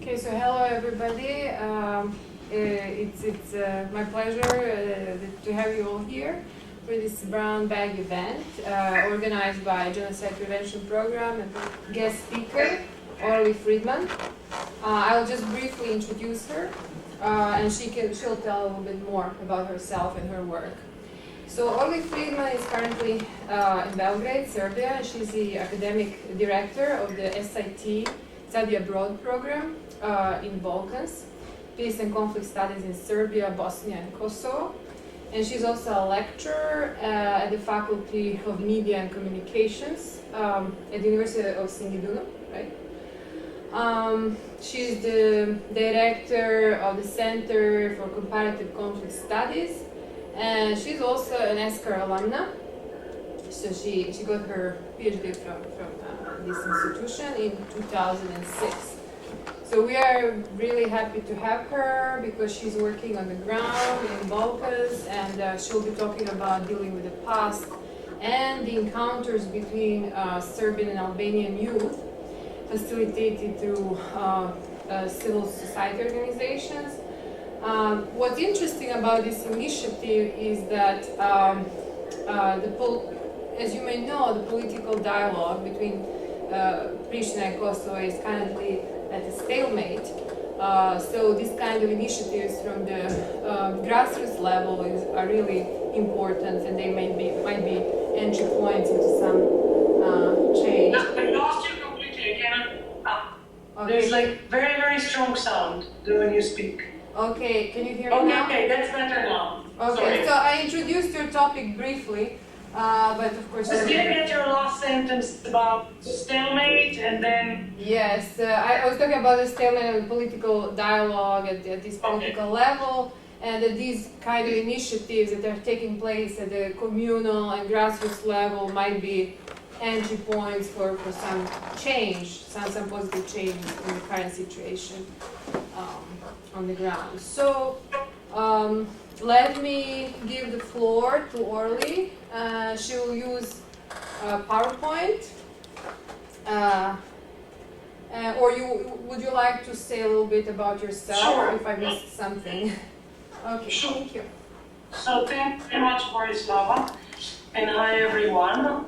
Okay, so hello everybody. It's my pleasure to have you all here for this brown bag event organized by Genocide Prevention Program and guest speaker Orli Friedman. I'll just briefly introduce her, and she'll tell a little bit more about herself and her work. So Orli Friedman is currently in Belgrade, Serbia, and she's the academic director of the SIT Study Abroad program in Balkans, Peace and Conflict Studies in Serbia, Bosnia and Kosovo. And she's also a lecturer at the Faculty of Media and Communications at the University of Singidunum, right? She's the director of the Center for Comparative Conflict Studies, and she's also an ESCAR alumna. So she got her PhD from this institution in 2006. So we are really happy to have her because she's working on the ground in Balkans, and she'll be talking about dealing with the past and the encounters between Serbian and Albanian youth facilitated through civil society organizations. What's interesting about this initiative is that as you may know, the political dialogue between Pristina and Kosovo is currently at a stalemate. So these kind of initiatives from the grassroots level are really important, and they might be entry points into some change. I lost you completely. I cannot. Okay. There's like very, very strong sound when you speak. Okay, can you hear me now? Okay, that's better now. Okay, Sorry. so I introduced your topic briefly, but of course... Just give me your last sentence about stalemate and then... Yes, I was talking about the stalemate and political dialogue at this political level, and that these kind of initiatives that are taking place at the communal and grassroots level might be entry points for some change, some positive change in the current situation on the ground. So let me give the floor to Orli. She will use PowerPoint. Or would you like to say a little bit about yourself? Sure. If I missed something? Okay, Sure. Thank you. So thank you very much, Borislava, and hi everyone.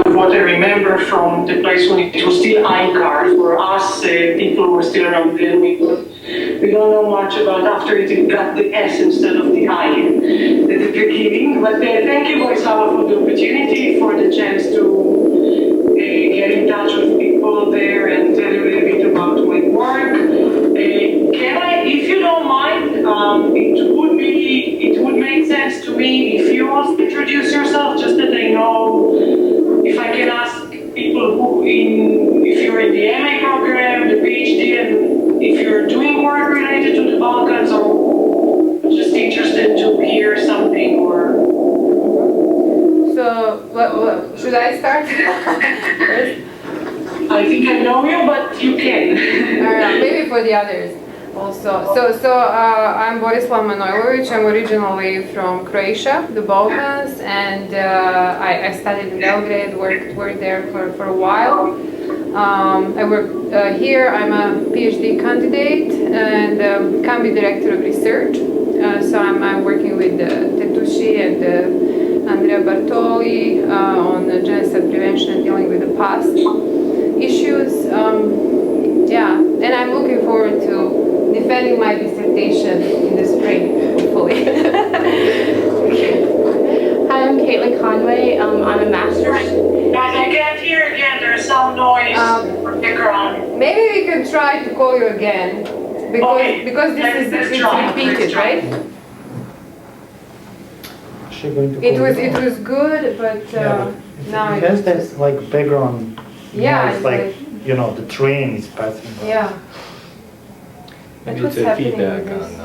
What I remember from the place when it was still iCar for us, people who were still around then, we don't know much about after it got the S instead of the I at the beginning. But thank you, Borislava, for the opportunity, for the chance to get in touch with people there and tell you a little bit about my work. Can I, if you don't mind, it would make sense to me if you also introduce yourself, just that I know if I can ask people if you're in the MA program, the PhD, and if you're doing work related to the Balkans, or just interested to hear something, or... So, should I start first? I think I know you, but you can. Maybe for the others also. So I'm Borislav Manojlović. I'm originally from Croatia, the Balkans, and I studied in Belgrade, worked there for a while. I work here. I'm a PhD candidate and can be director of research. So I'm working with Tetushi and Andrea Bartoli on genocide prevention and dealing with the past issues. And I'm looking forward to defending my dissertation in the spring, hopefully. Hi, I'm Caitlin Conway. I'm a master's. Guys, I can't hear again. There's some noise from the background. Maybe we can try to call you again, because this is repeated, right? She going to It was good, but now it has this like background. Yeah, it's like the train is passing by. Yeah. Maybe What's it's a happening feedback with this?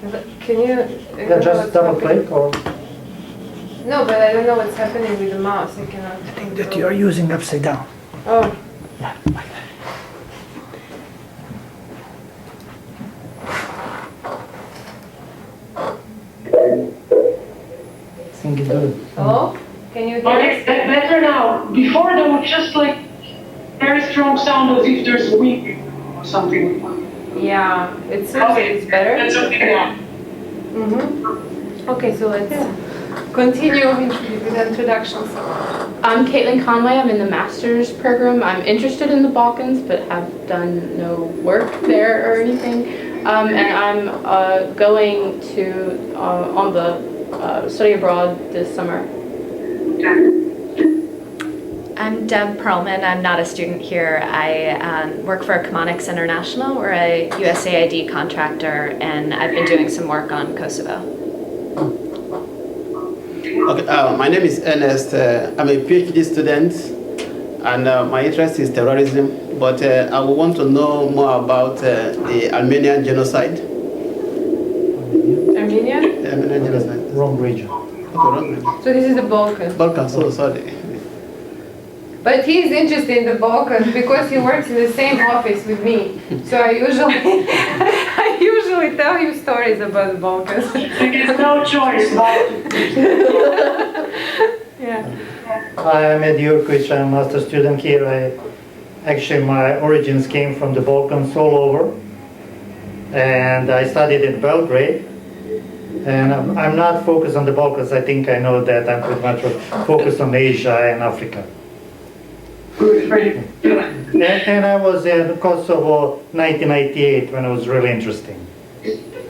on. Can you? Yeah, just double click or. No, but I don't know what's happening with the mouse. I cannot. I think that you are using upside down. Oh. Yeah, like that. I think it's good. Hello? Can Can you hear Okay, us? better now. Before there was just like very strong sound as if there's wind or something. Yeah, it seems Okay, it's better. that's okay now. Okay, so let's continue with introductions. I'm Caitlin Conway. I'm in the master's program. I'm interested in the Balkans, but have done no work there or anything. And I'm going to on the study abroad this summer. I'm Deb Perlman. I'm not a student here. I work for Economics International. We're a USAID contractor, and I've been doing some work on Kosovo. Okay, my name is Ernest. I'm a PhD student, and my interest is terrorism. But I would want to know more about the Armenian genocide. Armenia? The Armenian genocide. Wrong region. Okay, wrong region. So this is the Balkans. Balkans. So sorry. But he's interested in the Balkans because he works in the same office with me. So I usually tell him stories about the Balkans. There's no choice but Yeah. I'm Ed Jurkovic, I'm a master student here. Actually, my origins came from the Balkans all over. And I studied in Belgrade. And I'm not focused on the Balkans. I think I know that I'm pretty much focused on Asia and Africa. And I was in Kosovo 1998 when it was really interesting.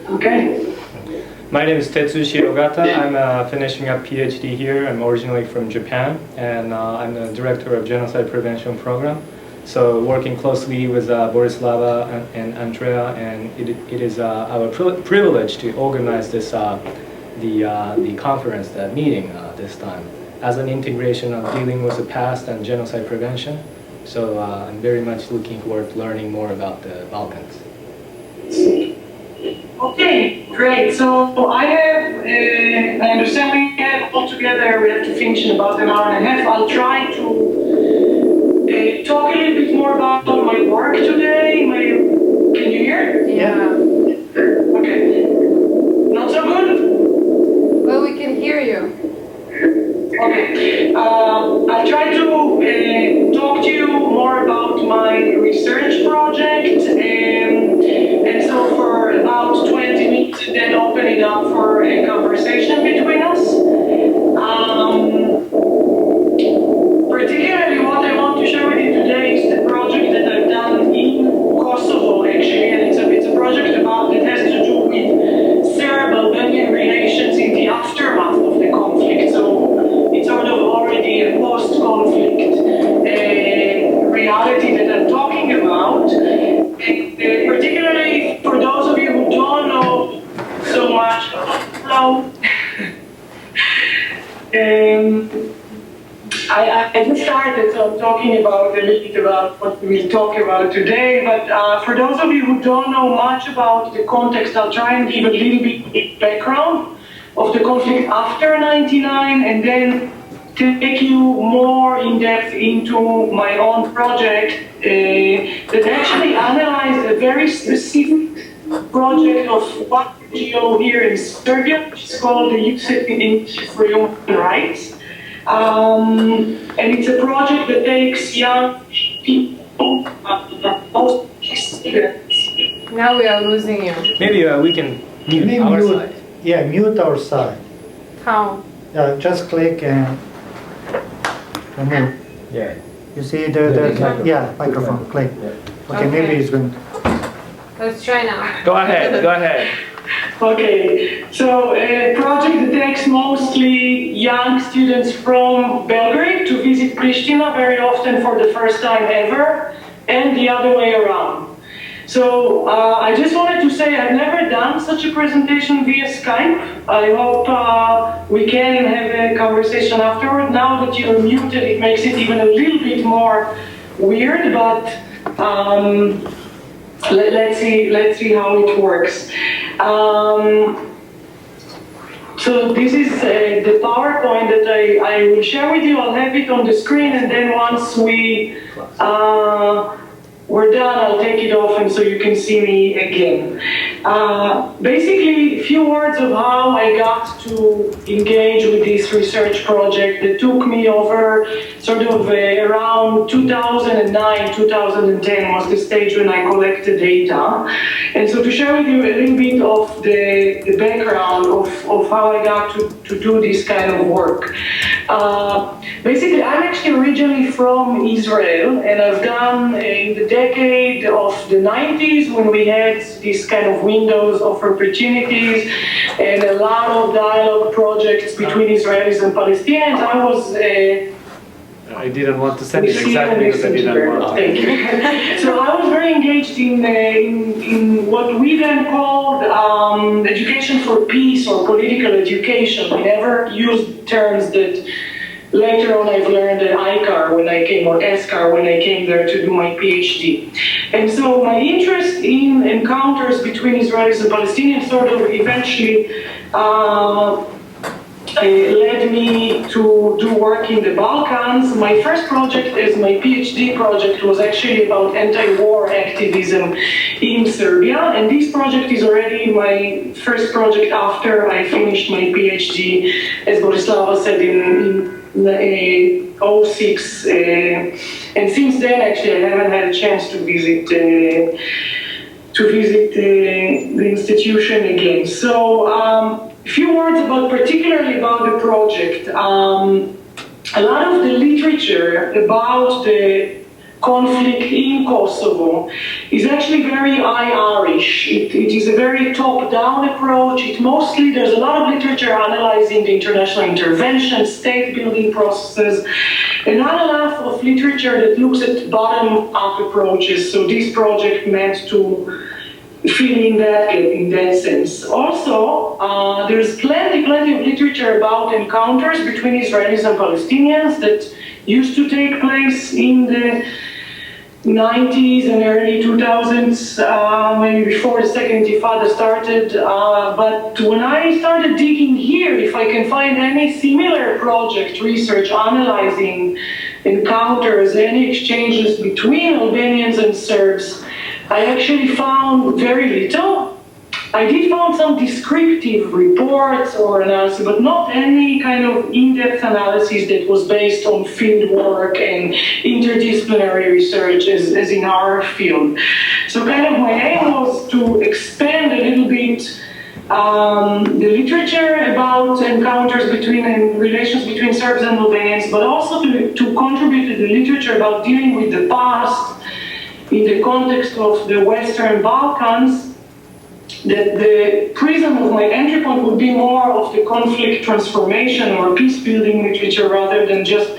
okay. My name is Tetsushi Ogata. I'm finishing up PhD here. I'm originally from Japan, and I'm the director of Genocide Prevention Program. So working closely with Borislava and Andrea, and it is our privilege to organize this the conference, the meeting this time, as an integration of dealing with the past and genocide prevention. So I'm very much looking forward to learning more about the Balkans. Okay, great. So I have, I understand we have altogether, we have to finish in about an hour and a half. I'll try to talk a little bit more about my work today. Can you hear? Yeah. Okay. Not so good? Well, we can hear you. Okay. I'll try to talk to you more about my research project. And so for about 20 minutes, then open it up for a conversation between us. Particularly what I want to share with you today is the project that I've done in Kosovo, actually, and it's a project that has to do with Serb-Albanian relations in the aftermath of the conflict. So it's sort of already a post-conflict reality that I'm talking about. Particularly for those of you who don't know so much how I just started talking about a little bit about what we'll talk about today, but for those of you who don't know much about the context, I'll try and give a little bit of background of the conflict after '99, and then take you more in depth into my own project that actually analyzed a very specific project of one NGO here in Serbia, which is called the Youth Initiative for Human Rights. And it's a project that takes young people, most students. Now we are losing you. Maybe we can mute Maybe our mute. side. Yeah, mute our side. How? Just click and remove. Yeah. You see the microphone. Click. Okay, maybe it's going. Let's try now. Go ahead. Go ahead. Okay, so a project that takes mostly young students from Belgrade to visit Pristina very often for the first time ever, and the other way around. So I just wanted to say I've never done such a presentation via Skype. I hope we can have a conversation afterward. Now that you're muted, it makes it even a little bit more weird, but let's see how it works. So this is the PowerPoint that I will share with you. I'll have it on the screen, and then once we we're done, I'll take it off and so you can see me again. Basically, a few words of how I got to engage with this research project that took me over sort of around 2009, 2010 was the stage when I collected data. And so to share with you a little bit of the background of how I got to do this kind of work. Basically, I'm actually originally from Israel, and I've done in the decade of the 90s when we had this kind of windows of opportunities and a lot of dialogue projects between Israelis and Palestinians. I was I didn't want to send it exactly because I didn't want to. Thank you. So I was very engaged in what we then called education for peace or political education. We never used terms that later on I've learned at ICAR when I came, or ESCAR when I came there to do my PhD. And so my interest in encounters between Israelis and Palestinians sort of eventually led me to do work in the Balkans. My first project as my PhD project was actually about anti-war activism in Serbia, and this project is already my first project after I finished my PhD, as Borislava said, in 2006, and since then actually I haven't had a chance to visit the institution again. So a few words particularly about the project. A lot of the literature about the conflict in Kosovo is actually very Irish. It is a very top-down approach. There's a lot of literature analyzing the international intervention, state-building processes, and not enough of literature that looks at bottom-up approaches. So this project meant to fill in that sense. Also, there's plenty of literature about encounters between Israelis and Palestinians that used to take place in the 90s and early 2000s, maybe before the second Intifada started. But when I started digging here, if I can find any similar project research analyzing encounters, any exchanges between Albanians and Serbs, I actually found very little. I did find some descriptive reports or analysis, but not any kind of in-depth analysis that was based on field work and interdisciplinary research as in our field. So kind of my aim was to expand a little bit the literature about encounters between and relations between Serbs and Albanians, but also to contribute to the literature about dealing with the past in the context of the Western Balkans, that the prism of my entry point would be more of the conflict transformation or peace-building literature rather than just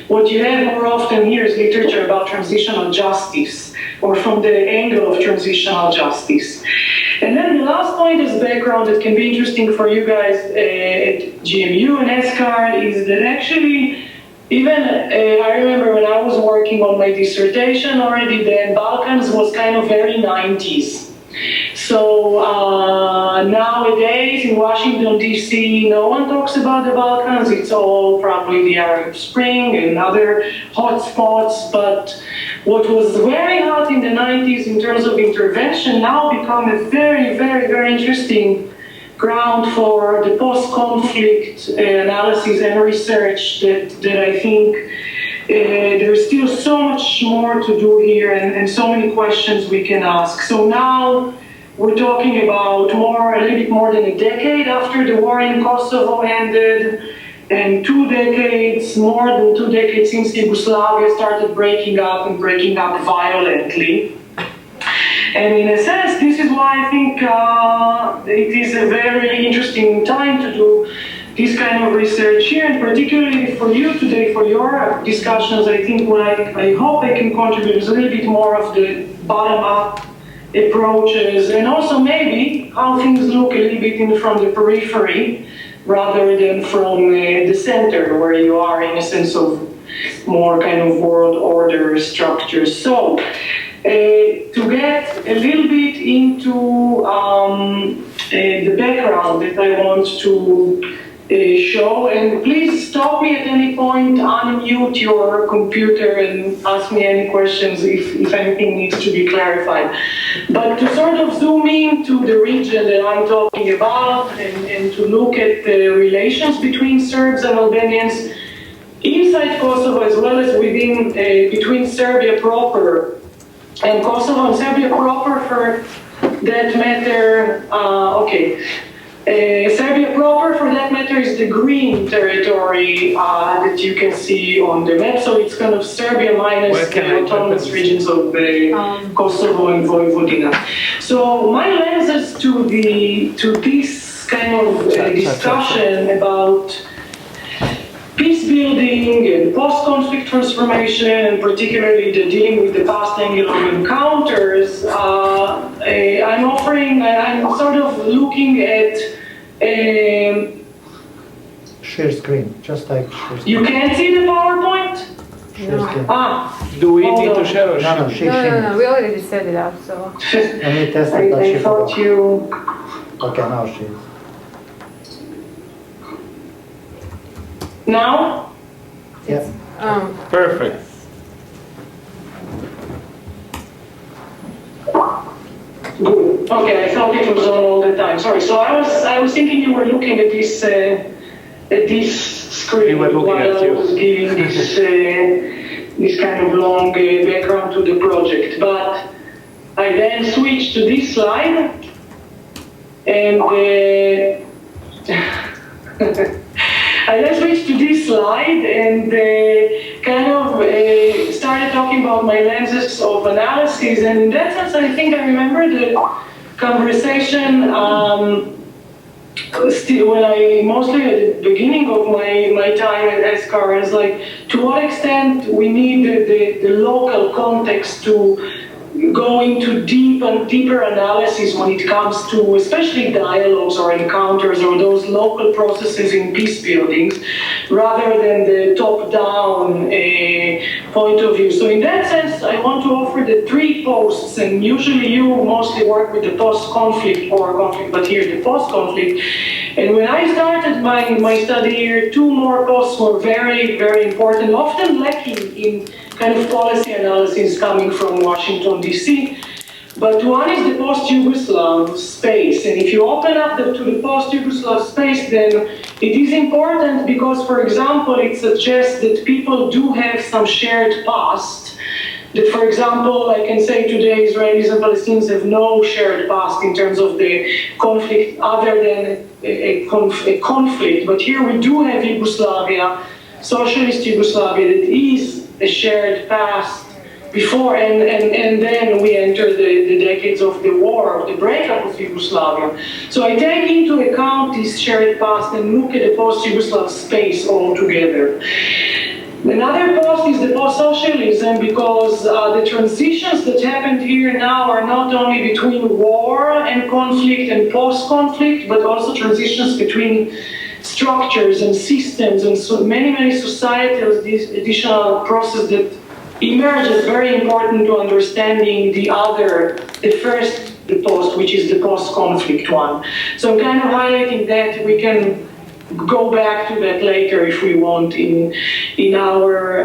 what you have more often here is literature about transitional justice or from the angle of transitional justice. And then the last point as background that can be interesting for you guys at GMU and ESCAR is that actually even I remember when I was working on my dissertation already then, Balkans was kind of very 90s. So nowadays in Washington, D.C., no one talks about the Balkans. It's all probably the Arab Spring and other hot spots. But what was very hot in the 90s in terms of intervention now become a very, very, very interesting ground for the post-conflict analysis and research that I think there's still so much more to do here and so many questions we can ask. So now we're talking about a little bit more than a decade after the war in Kosovo ended, and more than 2 decades since Yugoslavia started breaking up violently. And in a sense, this is why I think it is a very interesting time to do this kind of research here, and particularly for you today, for your discussions, I think what I hope I can contribute is a little bit more of the bottom-up approaches, and also maybe how things look a little bit from the periphery rather than from the center where you are in a sense of more kind of world order structures. So to get a little bit into the background that I want to show. And please stop me at any point, unmute your computer and ask me any questions if anything needs to be clarified. But to sort of zoom in to the region that I'm talking about and to look at the relations between Serbs and Albanians inside Kosovo as well as within, between Serbia proper and Kosovo and Serbia proper for that matter, Serbia proper, for that matter, is the green territory that you can see on the map. So it's kind of Serbia minus the autonomous regions of Kosovo and Vojvodina. So my lenses to this kind of discussion about peace building and post-conflict transformation, and particularly the dealing with the past angle of encounters, I'm sort of looking at Share screen, just like share screen. You can't see the PowerPoint? Share screen. Do we need to share or No, No, we already set it up, so. Let me test it. I thought you... Okay, now she is. Now? Yeah. Perfect. Good. Okay, I thought it was on all the time. Sorry. So I was thinking you were looking at this screen We were looking while at I you. was giving this kind of long background to the project. But I then switched to this slide, and I then switched to this slide and kind of started talking about my lenses of analysis. And in that sense, I think I remember the conversation still when I, mostly at the beginning of my time at SCAR, is like, to what extent we need the local context to go into deeper analysis when it comes to especially dialogues or encounters or those local processes in peace buildings, rather than the top-down point of view. So in that sense, I want to offer the three posts, and usually you mostly work with the post-conflict or conflict, but here the post-conflict. And when I started my study here, two more posts were very, very important, often lacking in kind of policy analysis coming from Washington, D.C. But one is the post-Yugoslav space. And if you open up to the post-Yugoslav space, then it is important because, for example, it suggests that people do have some shared past. That, for example, I can say today Israelis and Palestinians have no shared past in terms of the conflict other than a conflict. But here we do have Yugoslavia, socialist Yugoslavia, that is a shared past before, and then we enter the decades of the war, of the breakup of Yugoslavia. So I take into account this shared past and look at the post-Yugoslav space altogether. Another post is the post-socialism, because the transitions that happened here now are not only between war and conflict and post-conflict, but also transitions between structures and systems, and so many societal these additional process that emerge as very important to understanding the post, which is the post-conflict one. So I'm kind of highlighting that. We can go back to that later if we want in our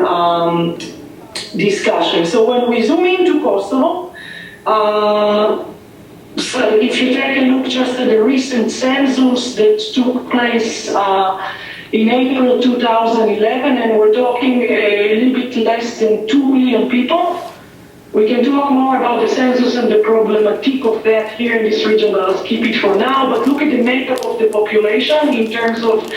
discussion. So when we zoom into Kosovo, so if you take a look just at the recent census that took place in April 2011, and we're talking a little bit less than 2 million people. We can talk more about the census and the problematic of that here in this region, but I'll skip it for now. But look at the makeup of the population in terms of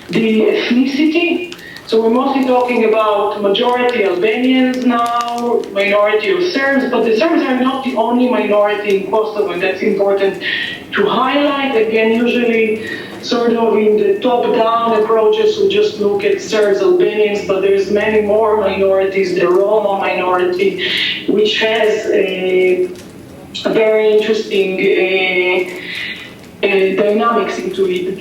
the ethnicity. So we're mostly talking about majority Albanians now, minority of Serbs, but the Serbs are not the only minority in Kosovo, and that's important to highlight. Again, usually sort of in the top-down approaches, we just look at Serbs, Albanians, but there's many more minorities, the Roma minority, which has a very interesting dynamics into it.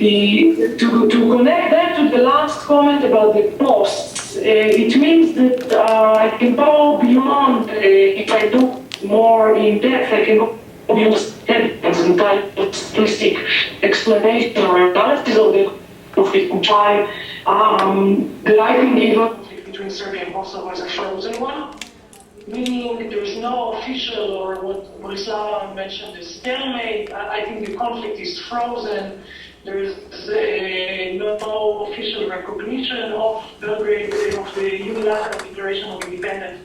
To connect that to the last comment about the posts, it means that I can go beyond, if I look more in depth, I can go beyond headlines and type of statistic explanation or analysis of the conflict and try that I think the conflict between Serbia and Kosovo is a frozen one, meaning there's no official, or what Borislava mentioned, is stalemate. I think the conflict is frozen. There's no official recognition of Belgrade, of the unilateral declaration of independence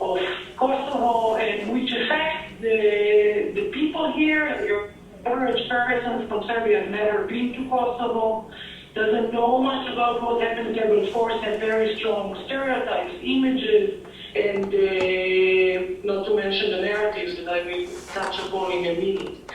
of Kosovo, and which affects the people here. Your average person from Serbia has never been to Kosovo, doesn't know much about what happened there, but of course has very strong stereotypes, images, and not to mention the narratives that I will touch upon in a minute.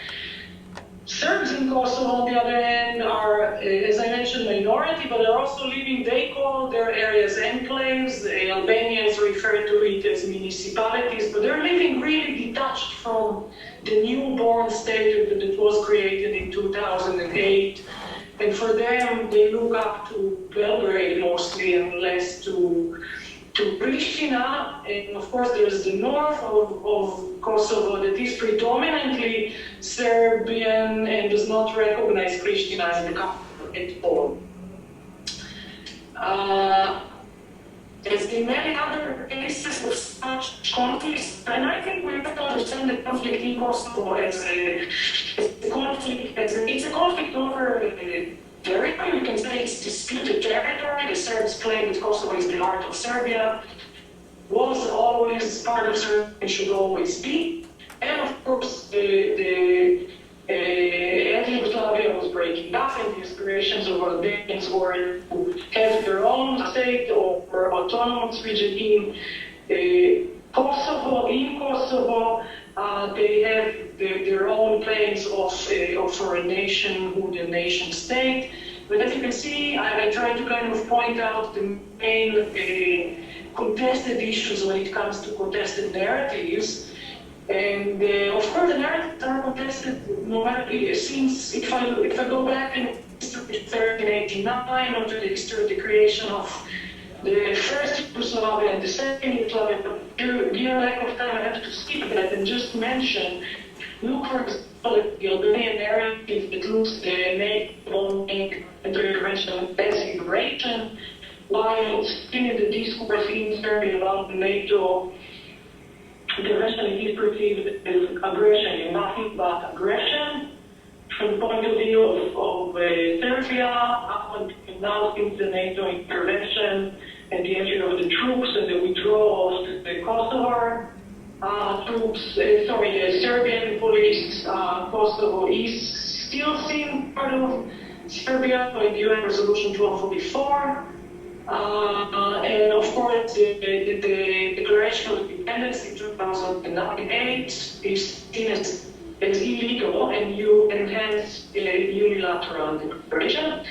Serbs in Kosovo, on the other hand, are, as I mentioned, minority, but are also living, they call their areas enclaves. The Albanians refer to it as municipalities, but they're living really detached from the newborn state that was created in 2008. And for them, they look up to Belgrade mostly and less to Pristina. And of course, there's the north of Kosovo that is predominantly Serbian and does not recognize Pristina as the capital at all. As in many other cases of such conflicts, and I think we have to understand the conflict in Kosovo as a conflict, it's a conflict over territory. We can say it's disputed territory. The Serbs claim that Kosovo is the heart of Serbia, was always part of Serbia and should always be. And of course, Yugoslavia was breaking up, and the aspirations of Albanians were to have their own state or autonomous regime. Kosovo, they have their own plans of foreign nationhood and nation state. But as you can see, I try to kind of point out the main contested issues when it comes to contested narratives. And of course, the narratives are contested no matter, since if I go back in history to 1389, or to the history of the creation of the first Yugoslavia and the second Yugoslavia, given lack of time, I have to skip that and just mention, look for example at the Albanian narrative that looks the NATO intervention as liberation, while still in the discourse in Serbia about NATO, intervention is perceived as aggression, and nothing but aggression. From the point of view of Serbia, up until now, since the NATO intervention and the entry of the troops and the withdrawal of the Kosovo troops, the Serbian police, Kosovo is still seen part of Serbia by the UN Resolution 1244. And of course, the Declaration of Independence in 2008 is seen as illegal, and you enhance unilateral declaration.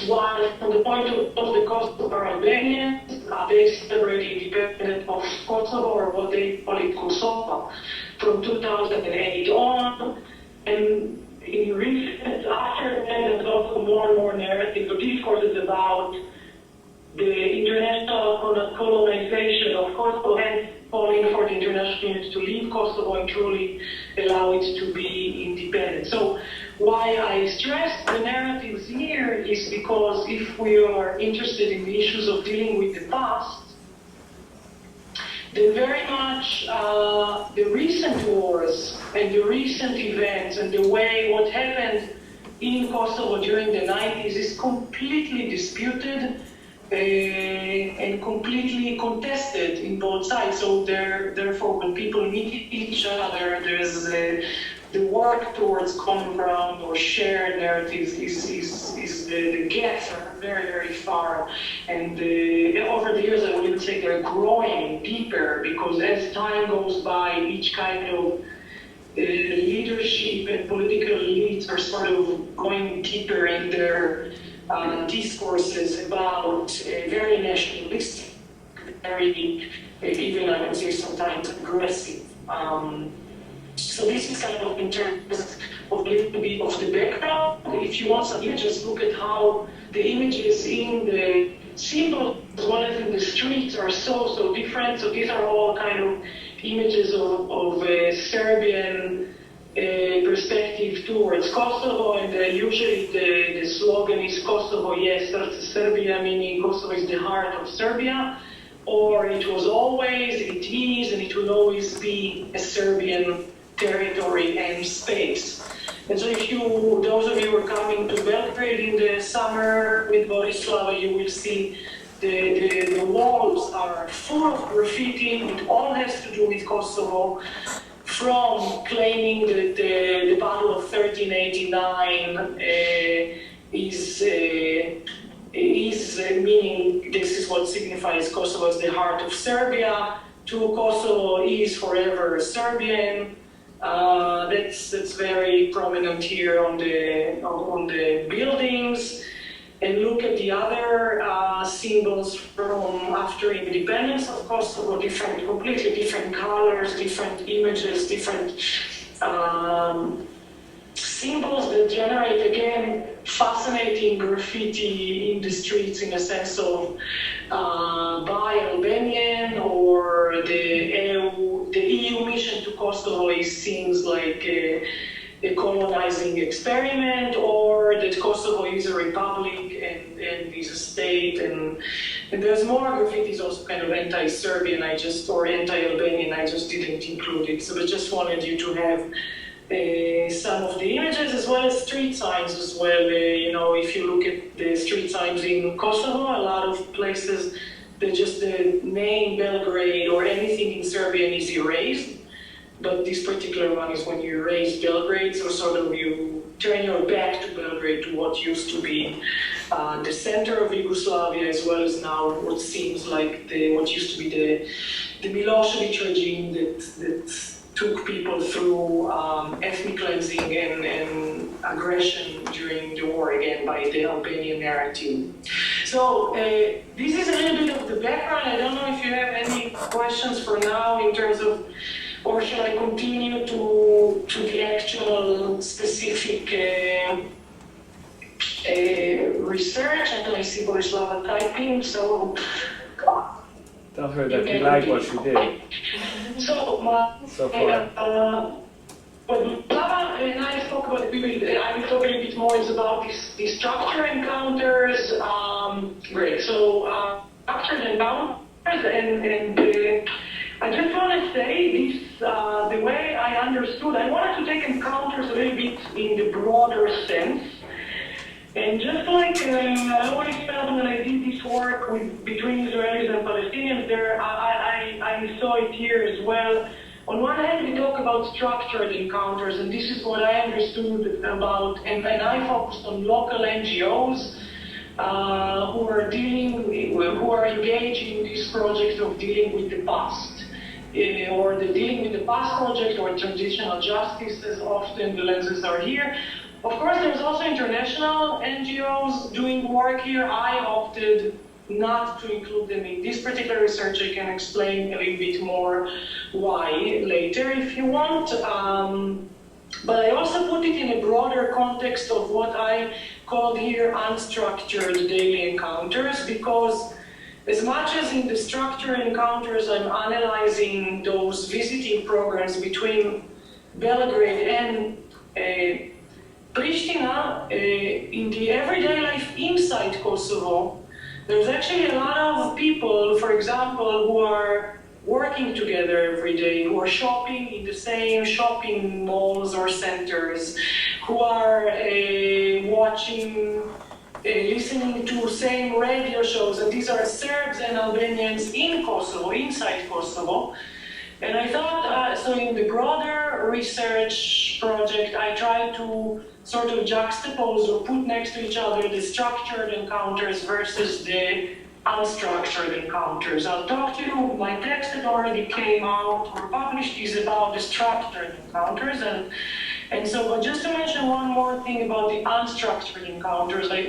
While from the point of the Kosovo Albanians, they celebrate independence of Kosovo, or what they call it Kosovo, from 2008 on. And in recent, after that, there's also more and more narrative or discourses about the international colonization of Kosovo, and calling for the international community to leave Kosovo and truly allow it to be independent. So why I stress the narratives here is because if we are interested in the issues of dealing with the past, then very much the recent wars and the recent events and the way what happened in Kosovo during the 90s is completely disputed and completely contested in both sides. So therefore, when people meet each other, there's the work towards common ground or shared narratives is the gaps are very, very far. And over the years, I would even say they're growing deeper, because as time goes by, each kind of leadership and political elites are sort of going deeper in their discourses about very nationalistic, very, even I would say sometimes aggressive. So this is kind of in terms of a little bit of the background. If you want some images, look at how the images in the symbols as well as in the streets are so different. So these are all kind of images of Serbian perspective towards Kosovo, and usually the slogan is Kosovo, yes, Serbia, meaning Kosovo is the heart of Serbia, or it was always, it is, and it will always be a Serbian territory and space. And so if you, those of you who are coming to Belgrade in the summer with Borislava, you will see the walls are full of graffiti. It all has to do with Kosovo, from claiming that the Battle of 1389 is meaning this is what signifies Kosovo as the heart of Serbia, to Kosovo is forever Serbian. That's very prominent here on the buildings. And look at the other symbols from after independence of Kosovo, completely different colors, different images, different symbols that generate, again, fascinating graffiti in the streets in a sense of by Albanian, or the EU mission to Kosovo seems like a colonizing experiment, or that Kosovo is a republic and is a state, and there's more graffitis also kind of anti-Serbian, or anti-Albanian, I just didn't include it. So I just wanted you to have some of the images, as well as street signs as well. If you look at the street signs in Kosovo, a lot of places, just the name Belgrade or anything in Serbian is erased. But this particular one is when you erase Belgrade, so sort of you turn your back to Belgrade, to what used to be the center of Yugoslavia, as well as now what seems like what used to be the Milosevic regime that took people through ethnic cleansing and aggression during the war, again, by the Albanian narrative. So this is a little bit of the background. I don't know if you have any questions for now in terms of, or should I continue to the actual specific research? And I see Borislava typing, so Tell her that you like what she did. So far. Borislava and I spoke about, I will talk a little bit more, is about these structure encounters. Great. So structured encounters, and I just want to say this, the way I understood, I wanted to take encounters a little bit in the broader sense. And just like I always felt when I did this work between Israelis and Palestinians, I saw it here as well. On one hand, we talk about structured encounters, and this is what I understood about, and I focused on local NGOs who are engaged in this project of dealing with the past. Or the Dealing with the Past project, or transitional justice, as often the lenses are here. Of course, there's also international NGOs doing work here. I opted not to include them in this particular research. I can explain a little bit more why later if you want. But I also put it in a broader context of what I called here unstructured daily encounters, because as much as in the structured encounters, I'm analyzing those visiting programs between Belgrade and Pristina, in the everyday life inside Kosovo, there's actually a lot of people, for example, who are working together every day, who are shopping in the same shopping malls or centers, who are listening to same radio shows, and these are Serbs and Albanians in Kosovo, inside Kosovo. And I thought, so in the broader research project, I tried to sort of juxtapose or put next to each other the structured encounters versus the unstructured encounters. I'll talk to you, my text that already came out or published is about the structured encounters, and so, but just to mention one more thing about the unstructured encounters, I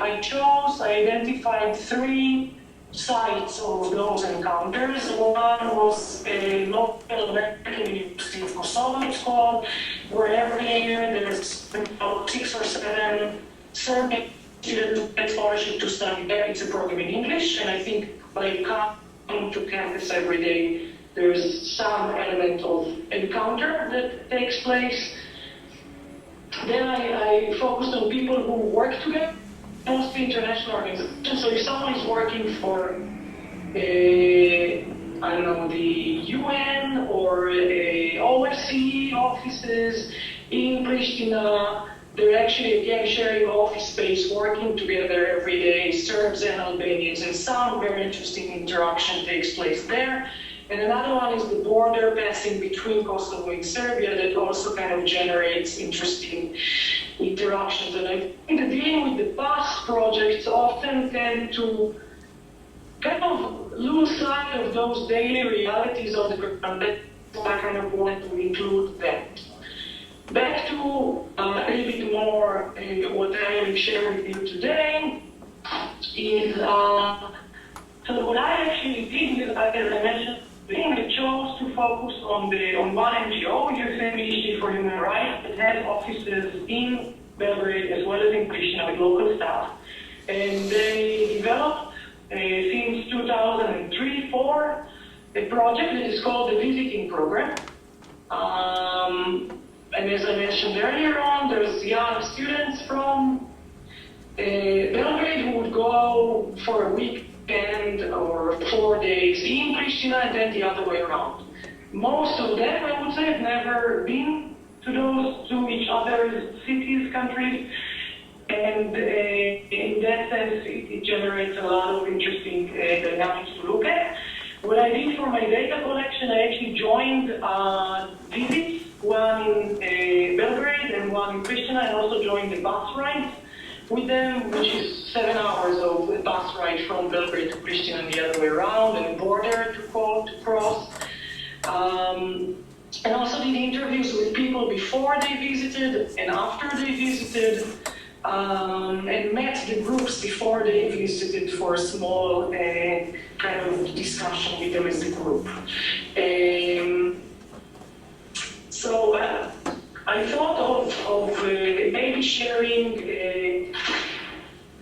identified 3 sites of those encounters. One was a local American University of Kosovo, it's called, where every year there's about 6 or 7 Serbian students who get scholarship to study there. It's a program in English, and I think by coming to campus every day, there's some element of encounter that takes place. Then I focused on people who work together, mostly international organizations. So if someone is working for, I don't know, the UN or OSCE offices in Pristina, they're actually, again, sharing office space, working together every day, Serbs and Albanians, and some very interesting interaction takes place there. And another one is the border passing between Kosovo and Serbia that also kind of generates interesting interactions. And I think that dealing with the past projects often tend to kind of lose sight of those daily realities on the ground. That's why I kind of wanted to include that. Back to a little bit more what I will share with you today is so what I actually did, as I mentioned, I chose to focus on one NGO, Youth Initiative for Human Rights, that has offices in Belgrade as well as in Pristina with local staff. And they developed since 2003-04 a project that is called the Visiting Program. And as I mentioned earlier on, there's young students from Belgrade who would go for a weekend or 4 days in Pristina and then the other way around. Most of them, I would say, have never been to each other's cities, countries, and in that sense, it generates a lot of interesting dynamics to look at. What I did for my data collection, I actually joined visits, one in Belgrade and one in Pristina, and also joined the bus ride with them, which is 7 hours of a bus ride from Belgrade to Pristina and the other way around, and a border to cross. And also did interviews with people before they visited and after they visited, and met the groups before they visited for a small kind of discussion with them as a group. So I thought of maybe sharing a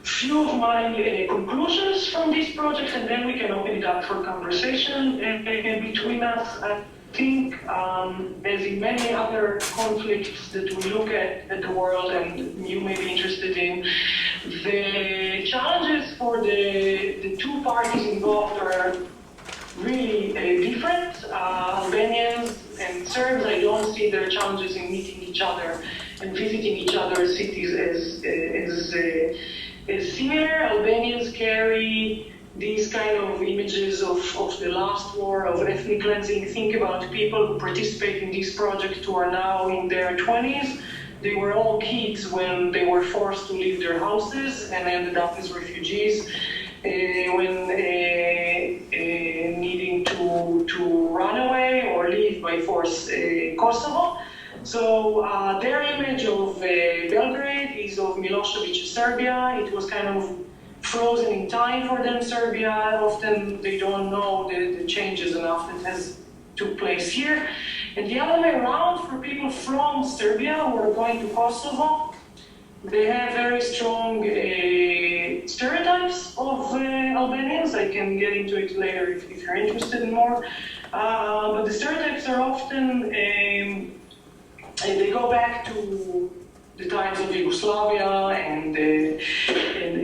few of my conclusions from this project, and then we can open it up for conversation between us. I think, as in many other conflicts that we look at the world and you may be interested in, the challenges for the two parties involved are really different. Albanians and Serbs, I don't see their challenges in meeting each other and visiting each other's cities as similar. Albanians carry these kind of images of the last war, of ethnic cleansing. Think about people who participate in this project who are now in their 20s. They were all kids when they were forced to leave their houses and ended up as refugees when needing to run away or leave by force Kosovo. So their image of Belgrade is of Milosevic, Serbia. It was kind of frozen in time for them, Serbia. Often they don't know the changes enough that has took place here. And the other way around, for people from Serbia who are going to Kosovo, they have very strong stereotypes of Albanians. I can get into it later if you're interested in more. But the stereotypes are often, they go back to the times of Yugoslavia and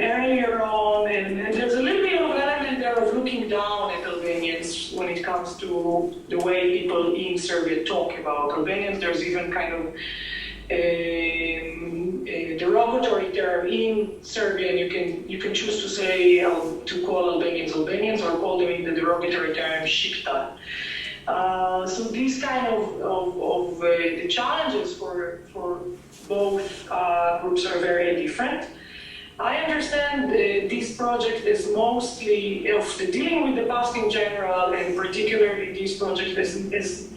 earlier on, and there's a little bit of element there of looking down at Albanians when it comes to the way people in Serbia talk about Albanians. There's even kind of a derogatory term in Serbia, and you can choose to say to call Albanians Albanians or call them in the derogatory term Shikta. So these kind of the challenges for both groups are very different. I understand this project is mostly of the dealing with the past in general, and particularly this project is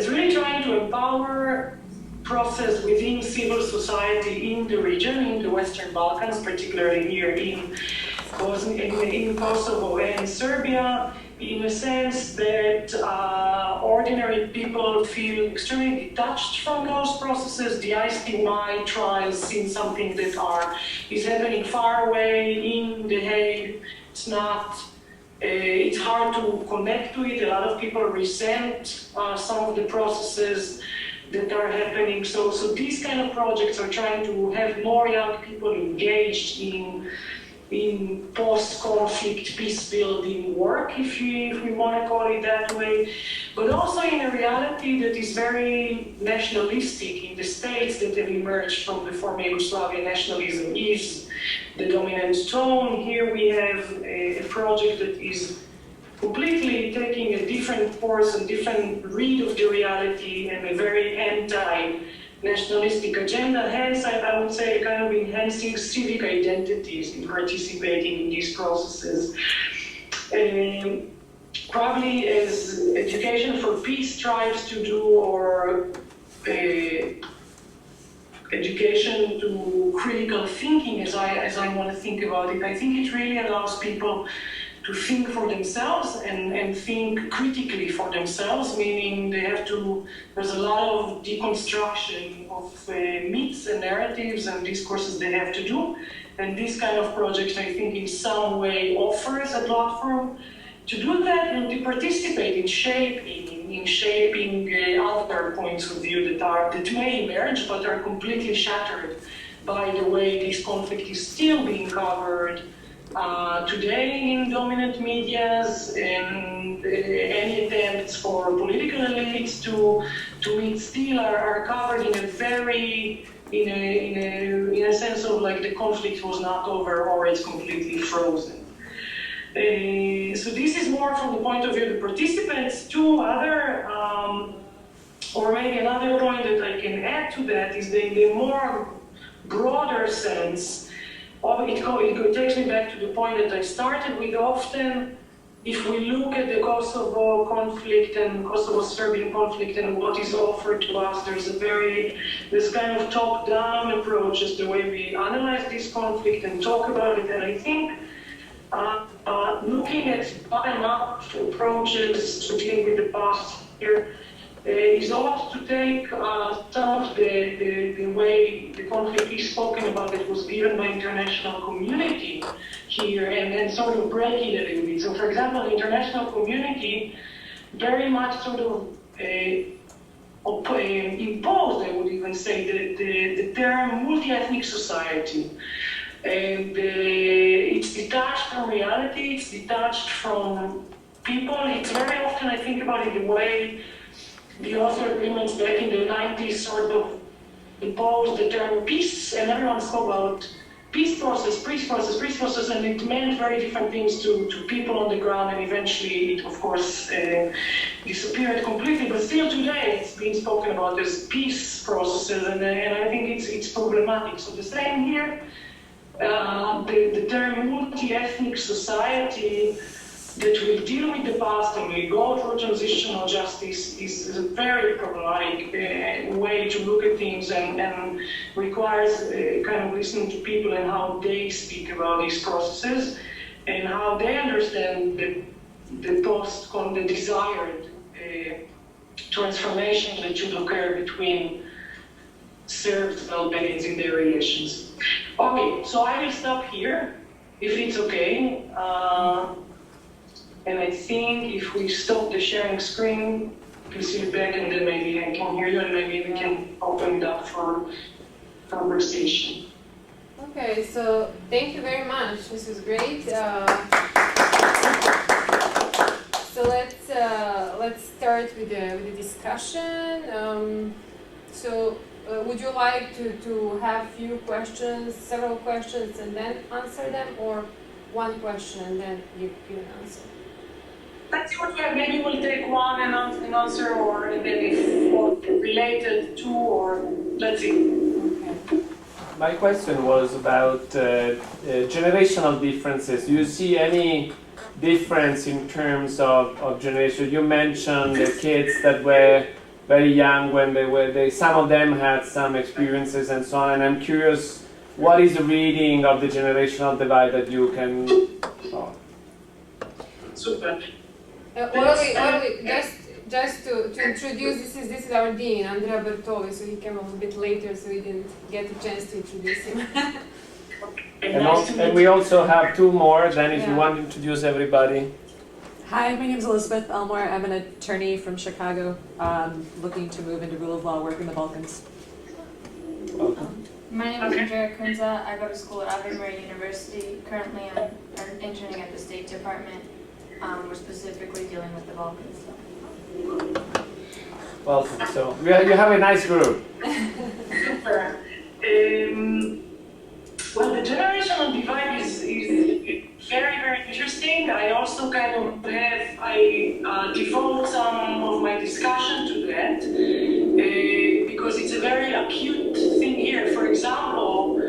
really trying to empower process within civil society in the region, in the Western Balkans, particularly here in Kosovo and Serbia, in a sense that ordinary people feel extremely detached from those processes. The ICTY trials seem something that is happening far away in The Hague. It's not. It's hard to connect to it. A lot of people resent some of the processes. that are happening. So these kind of projects are trying to have more young people engaged in post-conflict peace-building work, if we want to call it that way, but also in a reality that is very nationalistic in the states that have emerged from the former Yugoslavia. Nationalism is the dominant tone. Here we have a project that is completely taking a different course, a different read of the reality, and a very anti-nationalistic agenda. Hence, I would say, kind of enhancing civic identities in participating in these processes. Probably as Education for Peace strives to do, or education to critical thinking, as I want to think about it, I think it really allows people to think for themselves and think critically for themselves, meaning they have to, there's a lot of deconstruction of myths and narratives and discourses they have to do. And this kind of project, I think, in some way offers a platform to do that and to participate in shaping other points of view that may emerge but are completely shattered by the way this conflict is still being covered today in dominant medias, and any attempts for political elites to meet still are covered in a very, in a sense of like the conflict was not over or it's completely frozen. So this is more from the point of view of the participants. Two other, or maybe another point that I can add to that is the more broader sense. It takes me back to the point that I started with. Often, if we look at the Kosovo conflict and Kosovo-Serbian conflict and what is offered to us, there's kind of top-down approach as the way we analyze this conflict and talk about it. And I think looking at bottom-up approaches to dealing with the past here is also to take some of the way the conflict is spoken about that was given by international community here and sort of break it a little bit. So for example, the international community very much sort of imposed, I would even say, the term multi-ethnic society. And it's detached from reality, it's detached from people. It's very often, I think about it, the way the Oslo agreements back in the 90s sort of imposed the term peace, and everyone spoke about peace process, and it meant very different things to people on the ground, and eventually it, of course, disappeared completely. But still today, it's being spoken about as peace processes, and I think it's problematic. So the same here, the term multi-ethnic society that will deal with the past and will go through transitional justice is a very problematic way to look at things and requires kind of listening to people and how they speak about these processes and how they understand the desired transformation that should occur between Serbs and Albanians in their relations. Okay, so I will stop here, if it's okay. And I think if we stop the sharing screen, you can see it back, and then maybe I can hear you, and maybe we can open it up for conversation. Okay, so thank you very much. This was great. So let's start with the discussion. Would you like to have few questions, several questions, and then answer them, or one question and then you can answer? Let's see what we have. Maybe we'll take one and answer, or then if related to, or let's see. Okay. My question was about generational differences. Do you see any difference in terms of generation? You mentioned the kids that were very young when some of them had some experiences and so on, and I'm curious, what is the reading of the generational divide that you can... Super. Orli, just to introduce, this is our dean, Andrea Bertoli, so he came a little bit later, so we didn't get a chance to introduce him. And we also have two more, then if you want to introduce everybody. Hi, my name is Elizabeth Elmore. I'm an attorney from Chicago, looking to move into rule of law work in the Balkans. Welcome. My name is Andrea Kunza. I go to school at Ave Maria University. Currently, I'm interning at the State Department. We're specifically dealing with the Balkans. Welcome. So you have a nice group. Super. Well, the generational divide is very, very interesting. I also kind of devote some of my discussion to that because it's a very acute thing here. For example,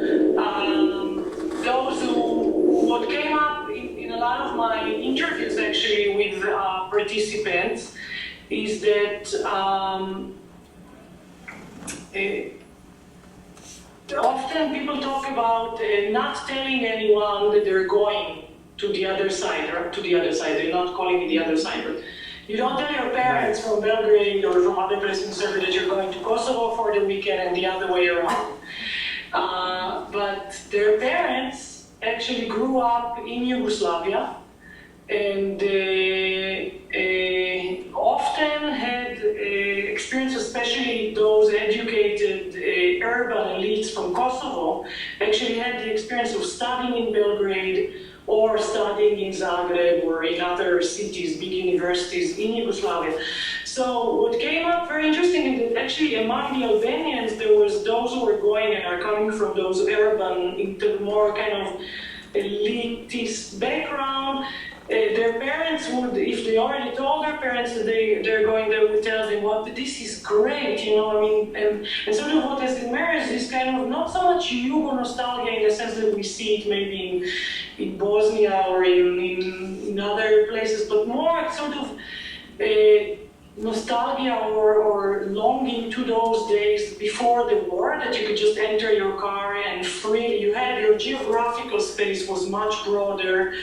what came up in a lot of my interviews actually with participants is that often people talk about not telling anyone that they're going to the other side, or to the other side. They're not calling it the other side, but you don't tell your parents from Belgrade or from other places in Serbia that you're going to Kosovo for the weekend and the other way around. But their parents actually grew up in Yugoslavia and often had experience, especially those educated urban elites from Kosovo, actually had the experience of studying in Belgrade or studying in Zagreb or in other cities, big universities in Yugoslavia. So what came up very interesting is that actually among the Albanians, there was those who were going and are coming from those urban, into more kind of elitist background. Their parents would, if they already told their parents that they're going, they would tell them, well, this is great, you know, I mean, and sort of what has emerged is kind of not so much Yugo nostalgia in the sense that we see it maybe in Bosnia or in other places, but more sort of nostalgia or longing to those days before the war, that you could just enter your car and freely, you had your geographical space was much broader.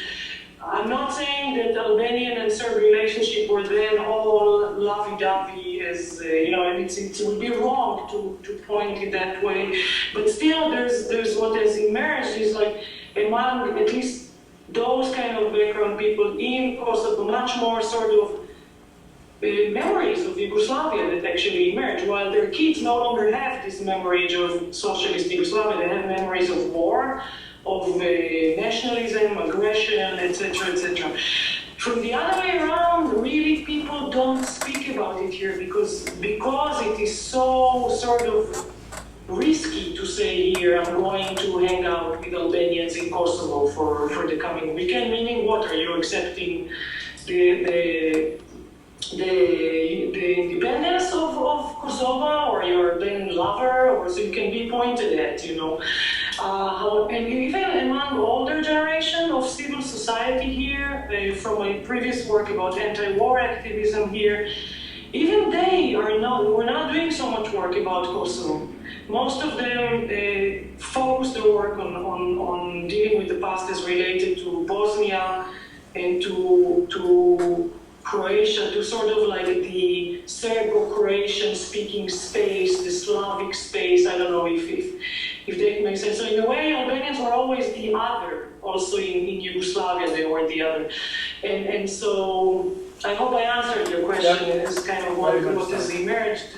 I'm not saying that Albanian and Serb relationship were then all lovey-dovey, as you know, and it would be wrong to point it that way. But still, there's what has emerged is like among at least those kind of background people in Kosovo, much more sort of memories of Yugoslavia that actually emerge. While their kids no longer have this memory of socialist Yugoslavia, they have memories of war, of nationalism, aggression, etc., etc. From the other way around, really people don't speak about it here because it is so sort of risky to say here, I'm going to hang out with Albanians in Kosovo for the coming weekend, meaning what? Are you accepting the independence of Kosovo, or you're a Albanian lover, or so you can be pointed at, you know. And even among older generation of civil society here, from my previous work about anti-war activism here, even they we're not doing so much work about Kosovo. Most of them focus their work on dealing with the past as related to Bosnia and to Croatia, to sort of like the Serbo-Croatian speaking space, the Slavic space. I don't know if that makes sense. So in a way, Albanians were always the other. Also in Yugoslavia, they were the other. And so I hope I answered your question. It's kind of what has emerged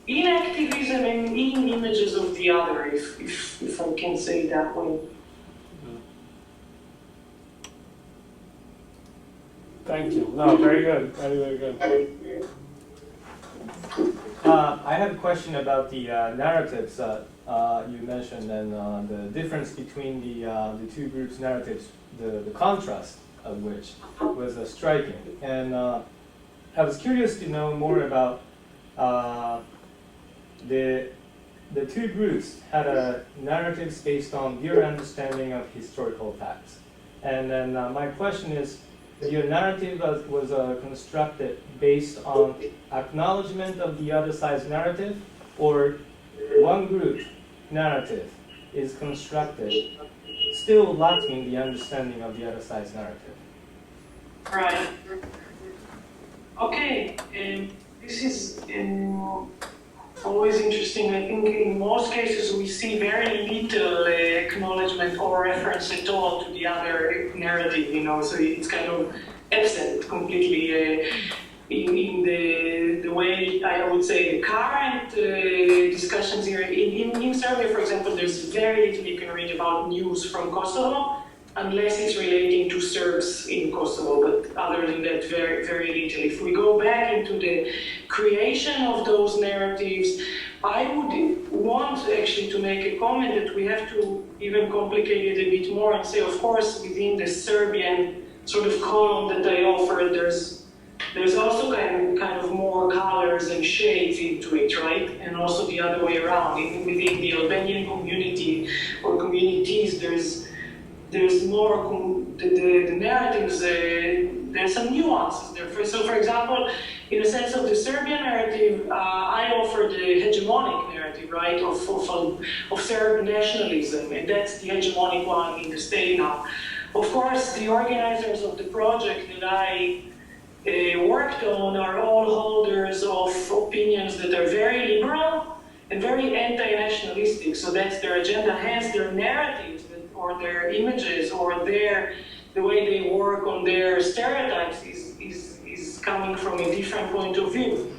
in activism and in images of the other, if I can say it that way. Thank you. No, very good. Very, very good. I have a question about the narratives you mentioned and the difference between the two groups' narratives, the contrast of which was striking. And I was curious to know more about the two groups had a narratives based on your understanding of historical facts. And then my question is, your narrative was constructed based on acknowledgement of the other side's narrative, or one group narrative is constructed still lacking the understanding of the other side's narrative? Right. Okay. This is always interesting. I think in most cases we see very little acknowledgement or reference at all to the other narrative, you know, so it's kind of absent completely in the way I would say the current discussions here. In Serbia, for example, there's very little you can read about news from Kosovo, unless it's relating to Serbs in Kosovo, but other than that, very, very little. If we go back into the creation of those narratives, I would want actually to make a comment that we have to even complicate it a bit more and say, of course, within the Serbian sort of column that I offered, there's also kind of more colors and shades into it, right? And also the other way around. Even within the Albanian community or communities, there's more, the narratives, there's some nuances there. So for example, in the sense of the Serbian narrative, I offer the hegemonic narrative, right, of Serb nationalism, and that's the hegemonic one in the state now. Of course, the organizers of the project that I worked on are all holders of opinions that are very liberal and very anti-nationalistic, so that's their agenda, hence their narratives or their images or the way they work on their stereotypes is coming from a different point of view.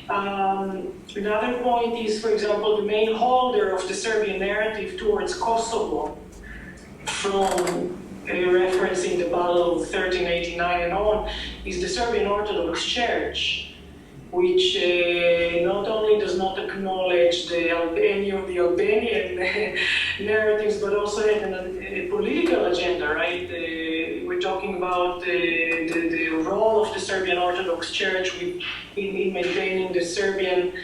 Another point is, for example, the main holder of the Serbian narrative towards Kosovo from referencing the Battle of 1389 and on, is the Serbian Orthodox Church, which not only does not acknowledge any of the Albanian narratives, but also had a political agenda, right? We're talking about the role of the Serbian Orthodox Church in maintaining the Serbian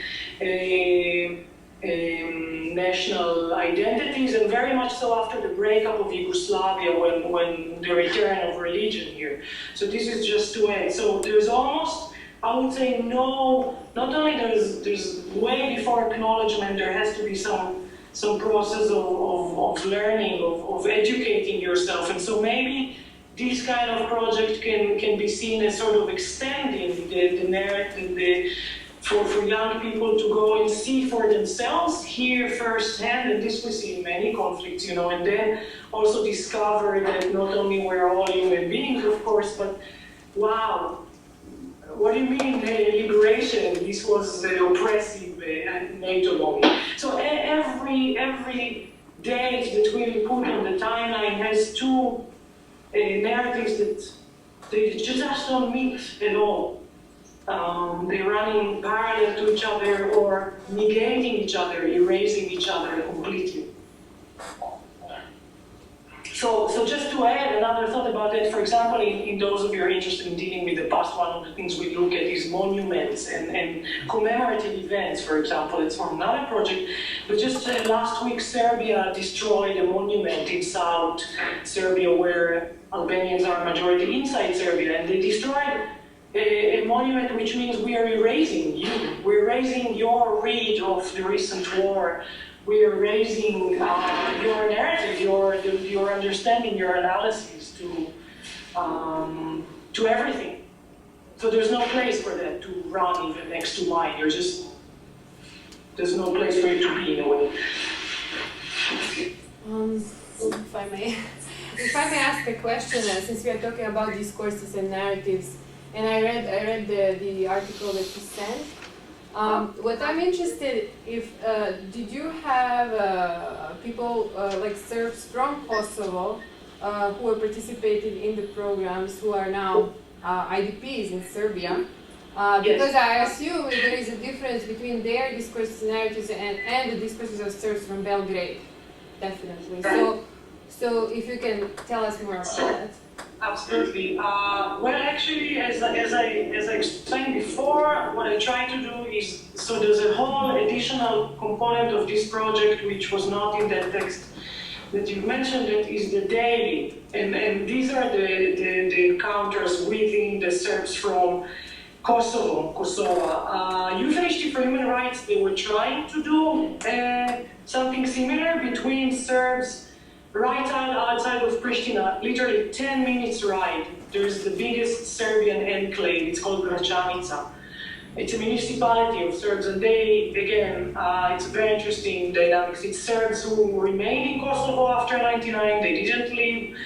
national identities, and very much so after the breakup of Yugoslavia, when the return of religion here. So this is just to add. So there's almost, I would say, not only there's way before acknowledgement, there has to be some process of learning, of educating yourself. And so maybe this kind of project can be seen as sort of extending the narrative, for young people to go and see for themselves, hear firsthand, and this we see in many conflicts, and then also discover that not only we're all human beings, of course, but wow, what do you mean, liberation? This was oppressive NATO bombing. So every date that we put on the timeline has two narratives that they just don't meet at all. They're running parallel to each other or negating each other, erasing each other completely. So just to add another thought about that, for example, in those of you who are interested in dealing with the past, one of the things we look at is monuments and commemorative events, for example. It's from another project, but just last week Serbia destroyed a monument in South Serbia where Albanians are a majority inside Serbia, and they destroyed a monument, which means we are erasing you. We're erasing your read of the recent war. We are erasing your narrative, your understanding, your analysis to everything. So there's no place for that to run even next to mine. There's no place for it to be in a way. If I may ask a question, since we are talking about discourses and narratives, and I read the article that you sent. What I'm interested, did you have people like Serbs from Kosovo who were participating in the programs who are now IDPs in Serbia? Because I assume there is a difference between their discourses and narratives and the discourses of Serbs from Belgrade, definitely. So if you can tell us more about that. Absolutely. Well, actually, as I explained before, what I try to do is, so there's a whole additional component of this project which was not in that text that you mentioned, that is the daily. And these are the encounters within the Serbs from Kosovo. UNHCR for Human Rights, they were trying to do something similar between Serbs right outside of Pristina, literally 10 minutes ride. There's the biggest Serbian enclave, it's called Gračanica. It's a municipality of Serbs, and they, again, it's a very interesting dynamics. It's Serbs who remained in Kosovo after '99, they didn't leave.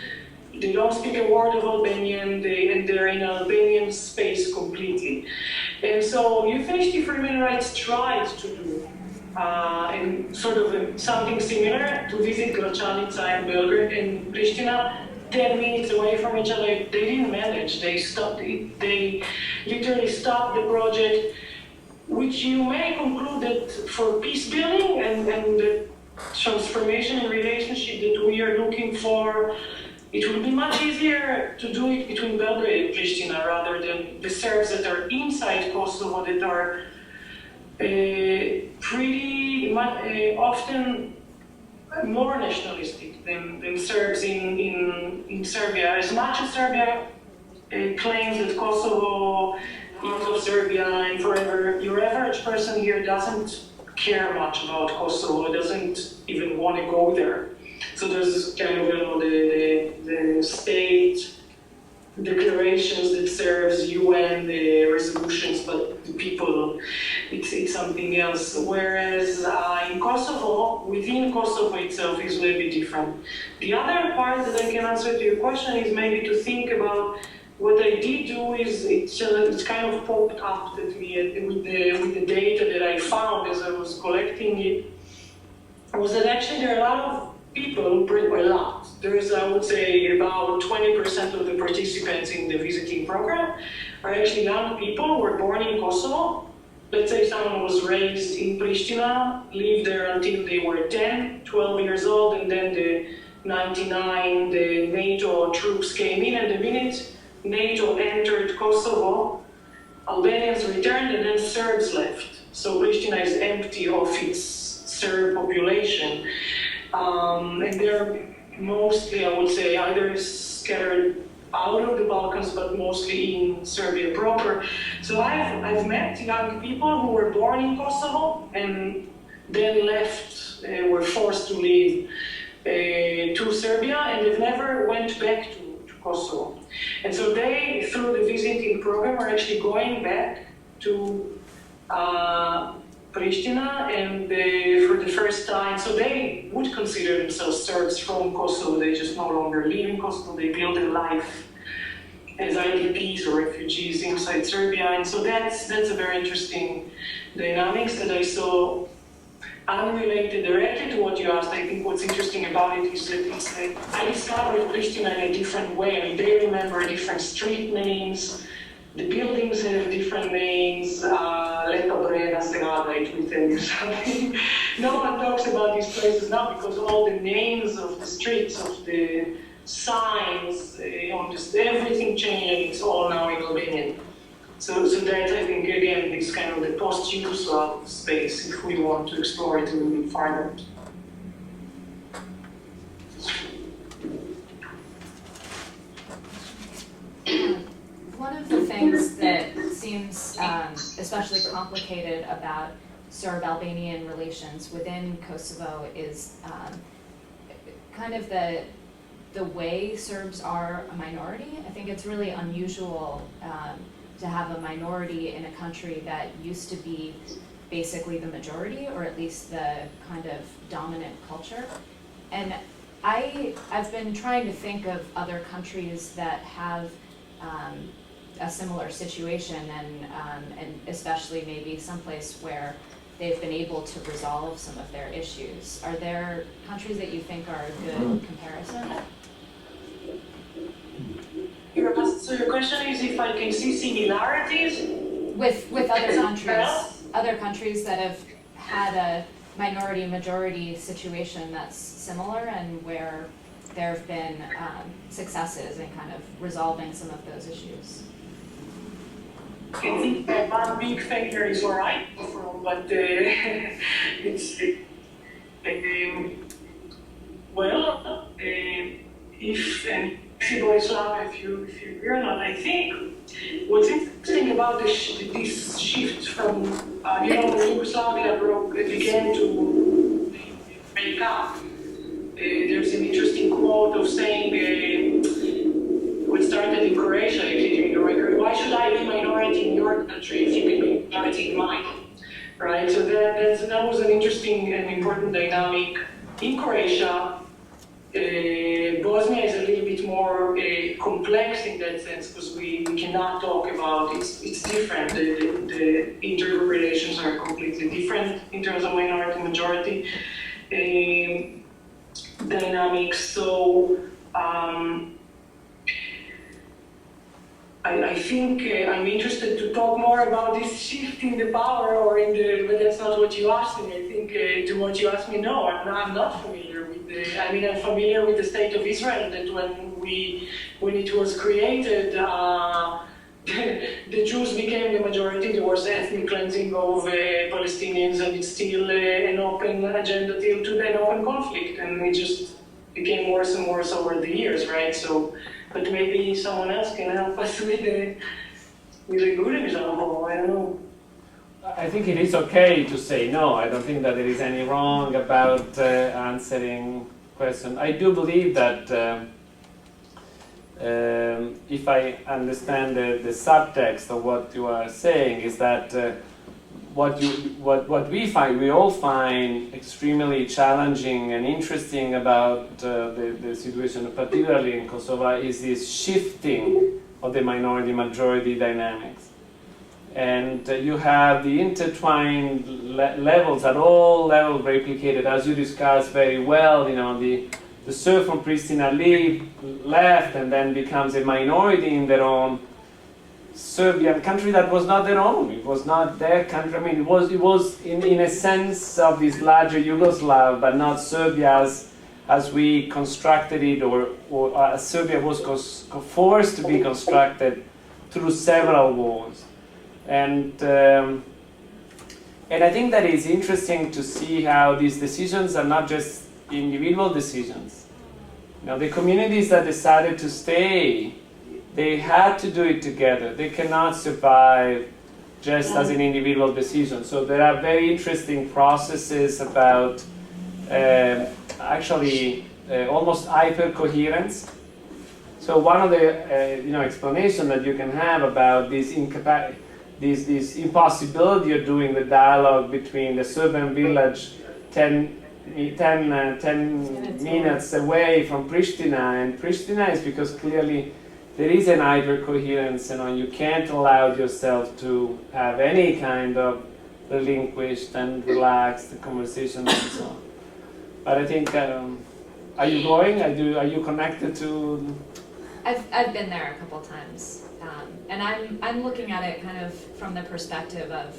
they don't speak a word of Albanian, and they're in Albanian space completely. And so Youth Human Rights tried to do and sort of something similar, to visit Gračanica and Belgrade and Pristina, 10 minutes away from each other. They didn't manage. They stopped. They literally stopped the project, which you may conclude that for peace building and the transformation in relationship that we are looking for, it would be much easier to do it between Belgrade and Pristina rather than the Serbs that are inside Kosovo that are pretty often more nationalistic than Serbs in Serbia. As much as Serbia claims that Kosovo is of Serbia and forever, your average person here doesn't care much about Kosovo, doesn't even want to go there. So there's kind of the state declarations that serves UN resolutions, but the people, it's something else. Whereas in Kosovo, within Kosovo itself is a little bit different. The other part that I can answer to your question is maybe to think about what I did do is it's kind of popped up at me with the data that I found as I was collecting it, was that actually there are a lot of people, a lot. There is, I would say, about 20% of the participants in the visiting program are actually young people who were born in Kosovo. Let's say someone was raised in Pristina, lived there until they were 10, 12 years old, and then the 99, the NATO troops came in, and the minute NATO entered Kosovo, Albanians returned and then Serbs left. So Pristina is empty of its Serb population. And they're mostly, I would say, either scattered out of the Balkans, but mostly in Serbia proper. So I've met young people who were born in Kosovo and then left, were forced to leave to Serbia, and they've never went back to Kosovo. And so they, through the visiting program, are actually going back to Pristina, and for the first time, so they would consider themselves Serbs from Kosovo. They just no longer live in Kosovo. They build their life as IDPs or refugees inside Serbia, and so that's a very interesting dynamics that I saw. Unrelated directly to what you asked, I think what's interesting about it is that I discovered Pristina in a different way. I mean, they remember different street names. The buildings have different names. Lepa Breda, Strada, it will tell you something. No one talks about these places now because all the names of the streets, of the signs, just everything changed, and it's all now in Albanian. So that, I think, again, is kind of the post-use of space if we want to explore it a little bit farther. One of the things that seems especially complicated about Serb-Albanian relations within Kosovo is kind of the way Serbs are a minority. I think it's really unusual to have a minority in a country that used to be basically the majority, or at least the kind of dominant culture. And I've been trying to think of other countries that have a similar situation, and especially maybe someplace where they've been able to resolve some of their issues. Are there countries that you think are a good comparison? So your question is if I can see similarities? With other countries that have had a minority-majority situation that's similar, and where there have been successes in kind of resolving some of those issues. I think that one big failure is where I come from, but it's if Yugoslavia, if you hear or not, I think what's interesting about this shift from when Yugoslavia began to break up. There's an interesting quote of saying, what started in Croatia, actually, the record, why should I be minority in your country if you can be minority in mine? Right, so that was an interesting and important dynamic in Croatia. Bosnia is a little bit more more complex in that sense, because we cannot talk about it's different. The interrelations are completely different in terms of minority majority dynamics. So I think I'm interested to talk more about this shift in the power, or in the, but that's not what you asked me. I think to what you asked me, no, I'm not familiar with the, I mean, I'm familiar with the state of Israel, that when it was created, the Jews became the majority. There was ethnic cleansing of Palestinians, and it's still an open agenda till today, an open conflict, and it just became worse and worse over the years, right? So, but maybe someone else can help us with a good example. I don't know. I think it is okay to say no. I don't think that there is any wrong about answering question. I do believe that if I understand the subtext of what you are saying, is that what we all find extremely challenging and interesting about the situation, particularly in Kosovo, is this shifting of the minority-majority dynamics. And you have the intertwined levels at all levels replicated, as you discussed very well. You know, the Serb from Pristina left and then becomes a minority in their own Serbian country that was not their own. It was not their country. I mean, it was in a sense of this larger Yugoslav, but not Serbia as we constructed it, or as Serbia was forced to be constructed through several wars. And I think that it's interesting to see how these decisions are not just individual decisions. You know, the communities that decided to stay, they had to do it together. They cannot survive just as an individual decision. So there are very interesting processes about actually almost hyper-coherence. So one of the explanation that you can have about this impossibility of doing the dialogue between the Serbian village 10 minutes away from Pristina, and Pristina is because clearly there is an hyper-coherence, you can't allow yourself to have any kind of relinquished and relaxed conversation and so on. But I think, are you going? Are you connected to? I've been there a couple times, and I'm looking at it kind of from the perspective of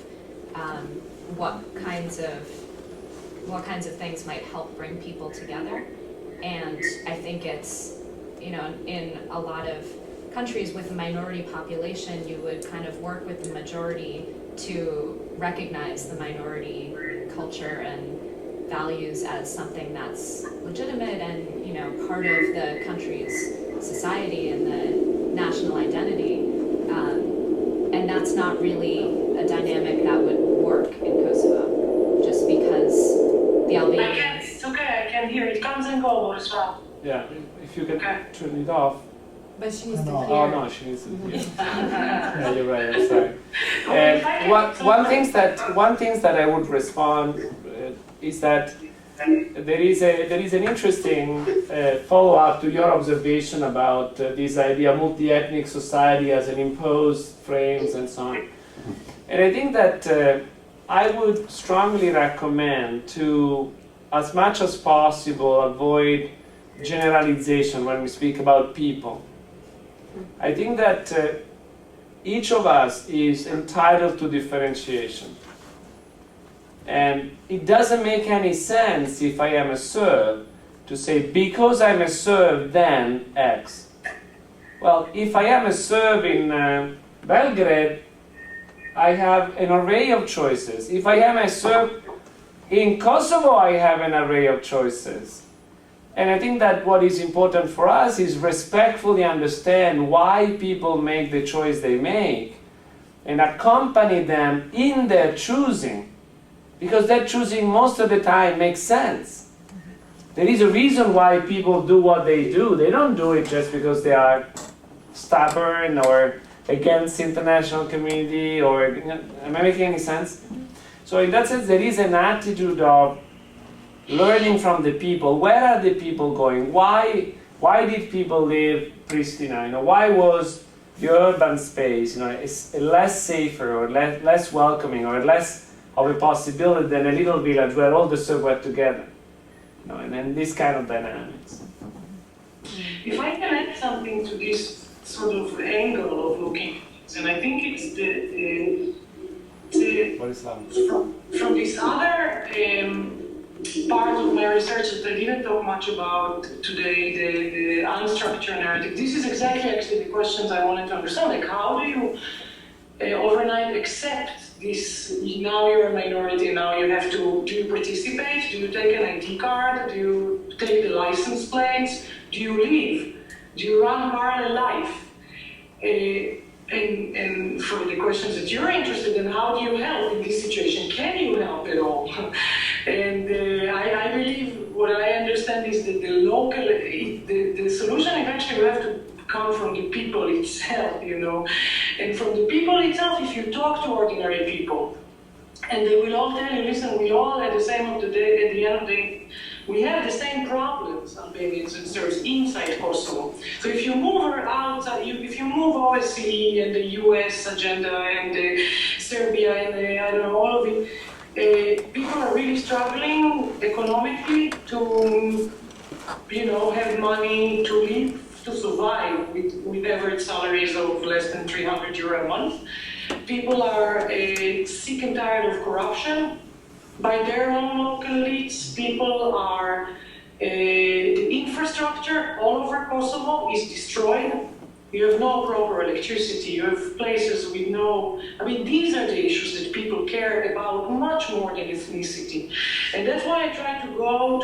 what kinds of things might help bring people together, and I think it's, in a lot of countries with a minority population, you would kind of work with the majority to recognize the minority culture and values as something that's legitimate and part of the country's society and the national identity, and that's not really a dynamic that would work in Kosovo, just because the Albanians. It's okay, I can hear it. It comes and goes as well. Yeah, if you can turn it off. But she needs to hear. Oh no, she needs to hear. Yeah, you're right. I'm sorry. One thing that I would respond is that there is an interesting follow-up to your observation about this idea of multi-ethnic society as an imposed frames and so on. And I think that I would strongly recommend to, as much as possible, avoid generalization when we speak about people. I think that each of us is entitled to differentiation. And it doesn't make any sense if I am a Serb to say, because I'm a Serb, then X. Well, if I am a Serb in Belgrade, I have an array of choices. If I am a Serb in Kosovo, I have an array of choices. And I think that what is important for us is respectfully understand why people make the choice they make and accompany them in their choosing. Because that choosing most of the time makes sense. There is a reason why people do what they do. They don't do it just because they are stubborn or against international community or, am I making any sense? So in that sense, there is an attitude of learning from the people. Where are the people going? Why Why did people leave Pristina? Why was the urban space, is less safer or less welcoming or less of a possibility than a little village where all the Serbs were together? And then this kind of dynamics. If I can add something to this sort of angle of looking at things, and I think it's from this other part of my research that I didn't talk much about today, the unstructured narrative. This is exactly actually the questions I wanted to understand. Like, how do you overnight accept this? Now you're a minority, and now you have to. Do you participate? Do you take an ID card? Do you take the license plates? Do you leave? Do you run parallel life? And for the questions that you're interested in, how do you help in this situation? Can you help at all? And I believe what I understand is that the solution eventually will have to come from the people itself, And from the people itself, if you talk to ordinary people, and they will all tell you, listen, we all at the end of the day, we have the same problems, Albanians and Serbs, inside Kosovo. So if you move outside, if you move OSCE and the US agenda and Serbia and all of it, people are really struggling economically to, have money to live, to survive with average salaries of less than €300 a month. People are sick and tired of corruption by their own local elites. People are, the infrastructure all over Kosovo is destroyed. You have no proper electricity, you have places with these are the issues that people care about much more than ethnicity. And that's why I try to go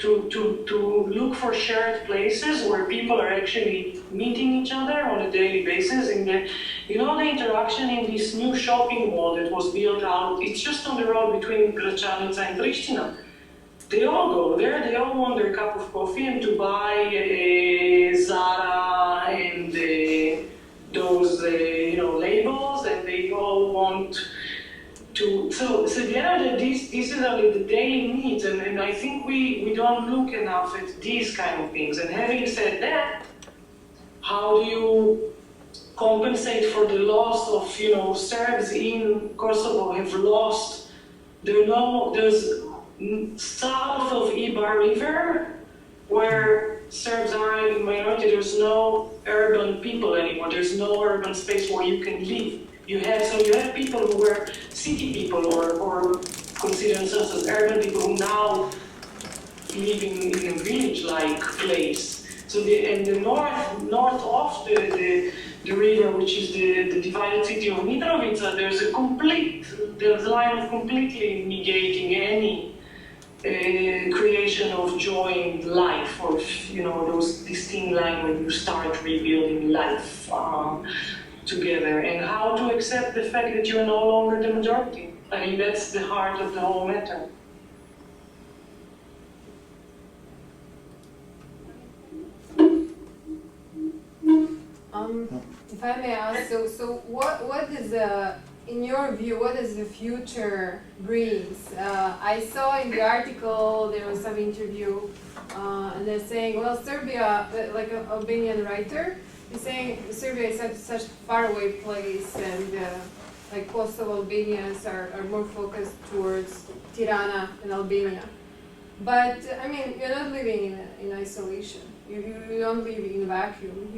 to look for shared places where people are actually meeting each other on a daily basis. And the interaction in this new shopping mall that was built out, it's just on the road between Gračanica and Pristina. They all go there, they all want their cup of coffee and to buy Zara and those labels, and they all want to. So at the end of the day, these are the daily needs, and I think we don't look enough at these kind of things. And having said that, how do you compensate for the loss of Serbs in Kosovo have lost? There's south of Ibar River, where Serbs are in minority, there's no urban people anymore. There's no urban space where you can live. You have people who were city people or consider themselves as urban people who now live in a village-like place. So the north of the river, which is the divided city of Mitrovica, there's a line of completely negating any creation of joy in life, or this thin line when you start rebuilding life together, and how to accept the fact that you're no longer the majority. I mean, that's the heart of the whole matter. If I may ask, so what is in your view, what does the future brings? I saw in the article, there was some interview, and they're saying, well, Serbia, like an Albanian writer, is saying Serbia is such a faraway place, and like Kosovo Albanians are more focused towards Tirana and Albania. But, I mean, you're not living in isolation. You don't live in a vacuum.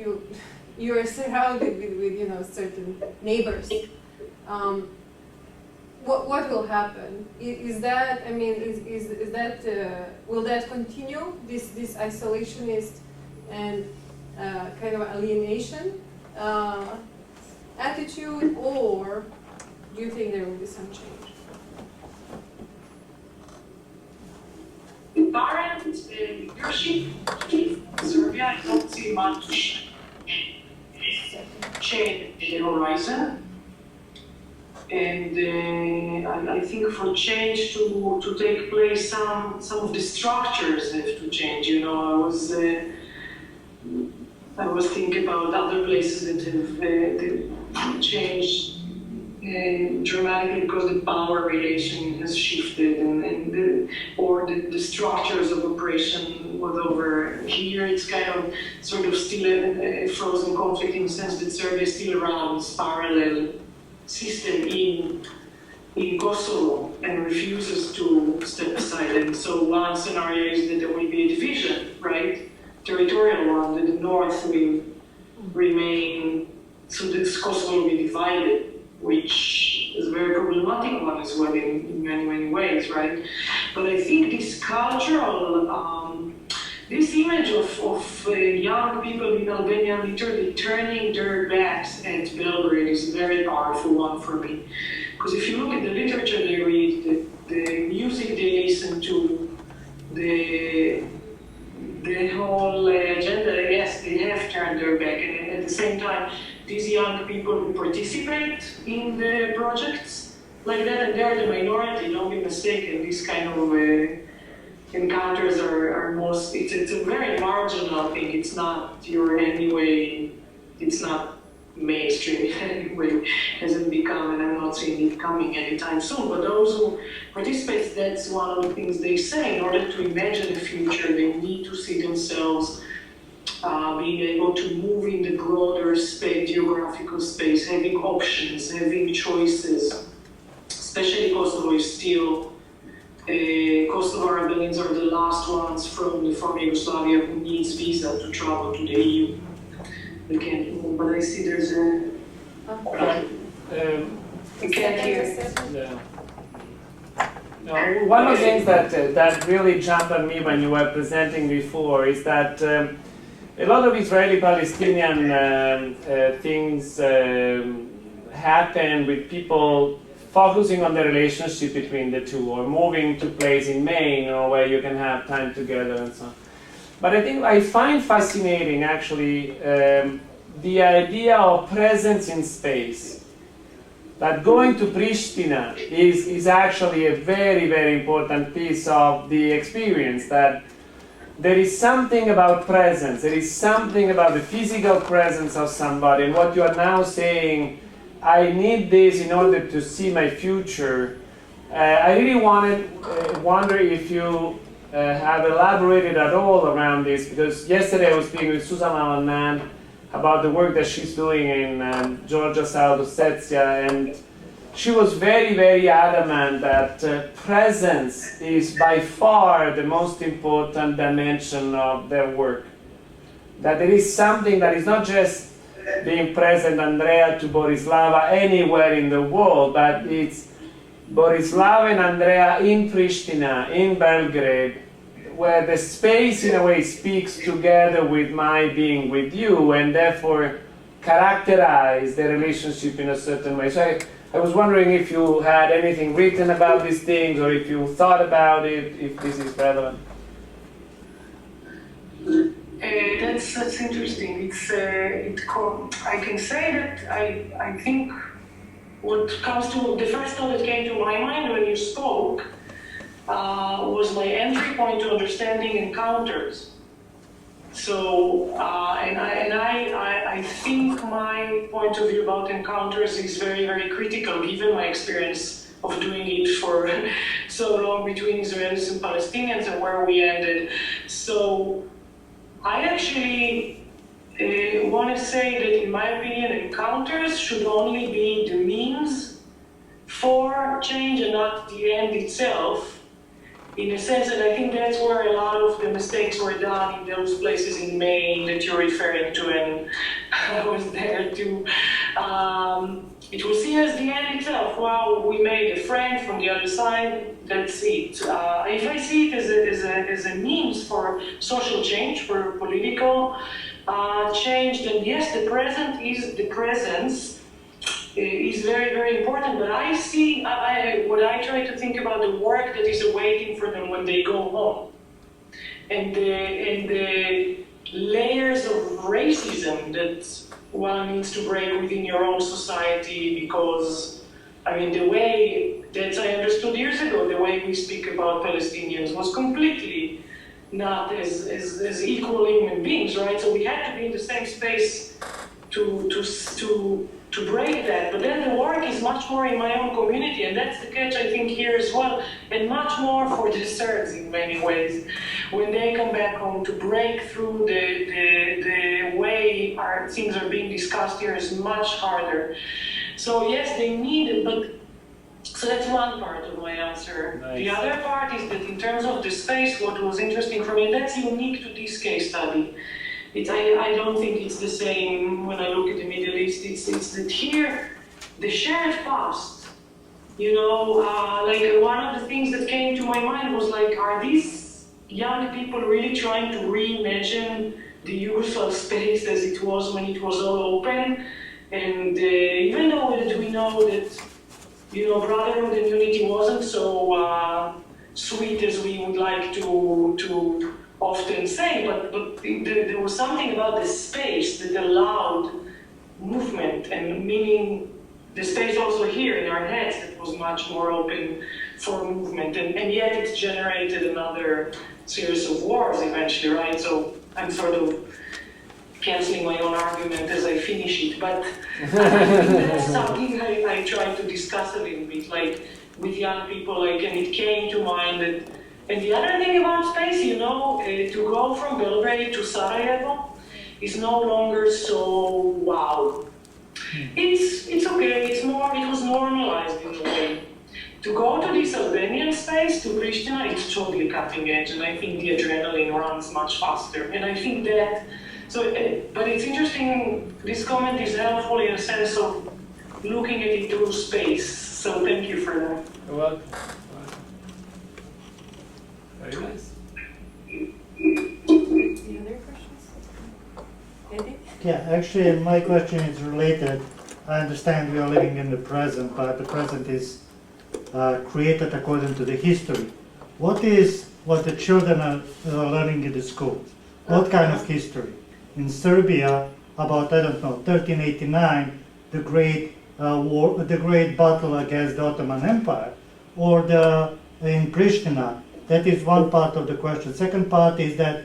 You are surrounded with certain neighbors. What will happen? Is that, I mean, is that, will that continue, this isolationist and kind of alienation attitude, or do you think there will be some change? The current leadership in Serbia, I don't see much change in the horizon. And I think for change to take place, some of the structures have to change. I was thinking about other places that have changed dramatically because the power relation has shifted or the structures of oppression was over. Here it's kind of sort of still a frozen conflict in the sense that Serbia still runs parallel system in Kosovo and refuses to step aside. And so one scenario is that there will be a division, right? Territorial one, that the north will remain, so that Kosovo will be divided, which is a very problematic one as well in many, many ways, right? But I think this cultural, this image of young people in Albania literally turning their backs at Belgrade is a very powerful one for me. Because if you look at the literature they read, the music they listen to, the whole agenda, yes, they have turned their back. And at the same time, these young people who participate in the projects like that, and they're the minority, don't be mistaken, these kind of encounters are most, it's a very marginal thing. It's not your anyway, it's not mainstream anyway, hasn't become, and I'm not seeing it coming anytime soon, but those who participate, that's one of the things they say. In order to imagine the future, they need to see themselves being able to move in the broader space, geographical space, having options, having choices. Especially Kosovo is still, Kosovo Albanians are the last ones from the former Yugoslavia who needs visa to travel to the EU. They can't move, but I see there's a... I can't hear. Yeah. No, one of the things that really jumped on me when you were presenting before is that a lot of Israeli-Palestinian things happen with people focusing on the relationship between the two, or moving to place in Maine, or where you can have time together and so on. But I think I find fascinating, actually, the idea of presence in space. That going to Pristina is actually a very, very important piece of the experience, that there is something about presence, there is something about the physical presence of somebody, and what you are now saying, I need this in order to see my future. I really wonder if you have elaborated at all around this, because yesterday I was speaking with Susan Allen about the work that she's doing in Georgia, South Ossetia, and she was very, very adamant that presence is by far the most important dimension of their work. That there is something that is not just being present, Andrea, to Borislava anywhere in the world, but it's Borislava and Andrea in Pristina, in Belgrade, where the space in a way speaks together with my being with you, and therefore characterize the relationship in a certain way. So I was wondering if you had anything written about these things, or if you thought about it, if this is relevant. That's interesting. I can say that I think what comes to the first thought that came to my mind when you spoke was my entry point to understanding encounters. So, and I think my point of view about encounters is very, very critical, given my experience of doing it for so long between Israelis and Palestinians and where we ended. So, I actually want to say that, in my opinion, encounters should only be the means for change and not the end itself. In a sense, and I think that's where a lot of the mistakes were done in those places in Maine that you're referring to, and I was there too. It was seen as the end itself. Wow, we made a friend from the other side, that's it. If I see it as a means for social change, for political change, then yes, the presence is very, very important, but I see, what I try to think about the work that is awaiting for them when they go home. And the layers of racism that one needs to break within your own society, because, I mean, the way that I understood years ago, the way we speak about Palestinians was completely not as equal human beings, right? So we had to be in the same space to break that. But then the work is much much more in my own community, and that's the catch I think here as well, and much more for the Serbs in many ways. When they come back home, to break through the way our things are being discussed here is much harder. So yes, they need it, but so that's one part of my answer. Nice. The other part is that in terms of the space, what was interesting for me, and that's unique to this case study. I don't think it's the same when I look at the Middle East. It's that here, the shared past, you know, like one of the things that came to my mind was like, are these young people really trying to reimagine the Yugoslav space as it was when it was all open? And even though that we know that, you know, brotherhood and unity wasn't so sweet as we would like to often say, but there was something about the space that allowed movement, and meaning the space also here in our heads that was much more open for movement, and yet it's generated another series of wars eventually, right? So I'm sort of canceling my own argument as I finish it, but I think that's something I try to discuss a little bit, like with young people, like, and it came to mind that, and the other thing about space, you know, to go from Belgrade to Sarajevo is no longer so wow. It's okay, it was normalized in a way. To go to this Albanian space, to Pristina, it's totally cutting edge, and I think the adrenaline runs much faster, and I think that, so, but it's interesting, this comment is helpful in a sense of looking at it through space, so thank you for that. You're welcome. Very nice. Any other questions? Eddie? Yeah, actually, my question is related. I understand we are living in the present, but the present is created according to the history. What is what the children are learning in the schools? What kind of history? In Serbia, about, I don't know, 1389, the great war, the great battle against the Ottoman Empire, or in Pristina. That is one part of the question. Second part is that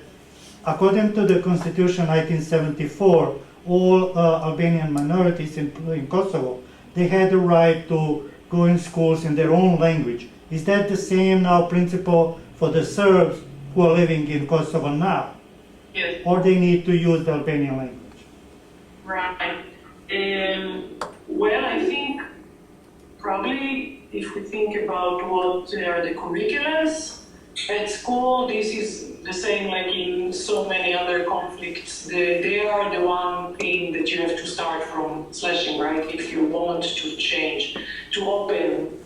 according to the Constitution 1974, all Albanian minorities in Kosovo, they had the right to go in schools in their own language. Is that the same now principle for the Serbs who are living in Kosovo now? Yes. Or they need to use the Albanian language? Right. Well, I think probably if we think about what are the curriculums at school, this is the same like in so many other conflicts. They are the one thing that you have to start from slashing, right? If you want to change, to open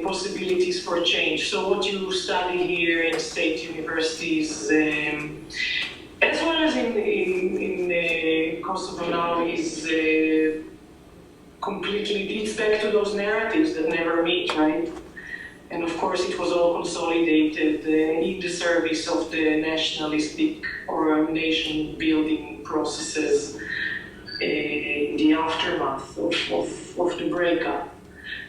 possibilities for change. So what you study here in state universities, as well as in Kosovo now, is completely leads back to those narratives that never meet, right? And of course, it was all consolidated in the service of the nationalistic or nation-building processes in the aftermath of the breakup.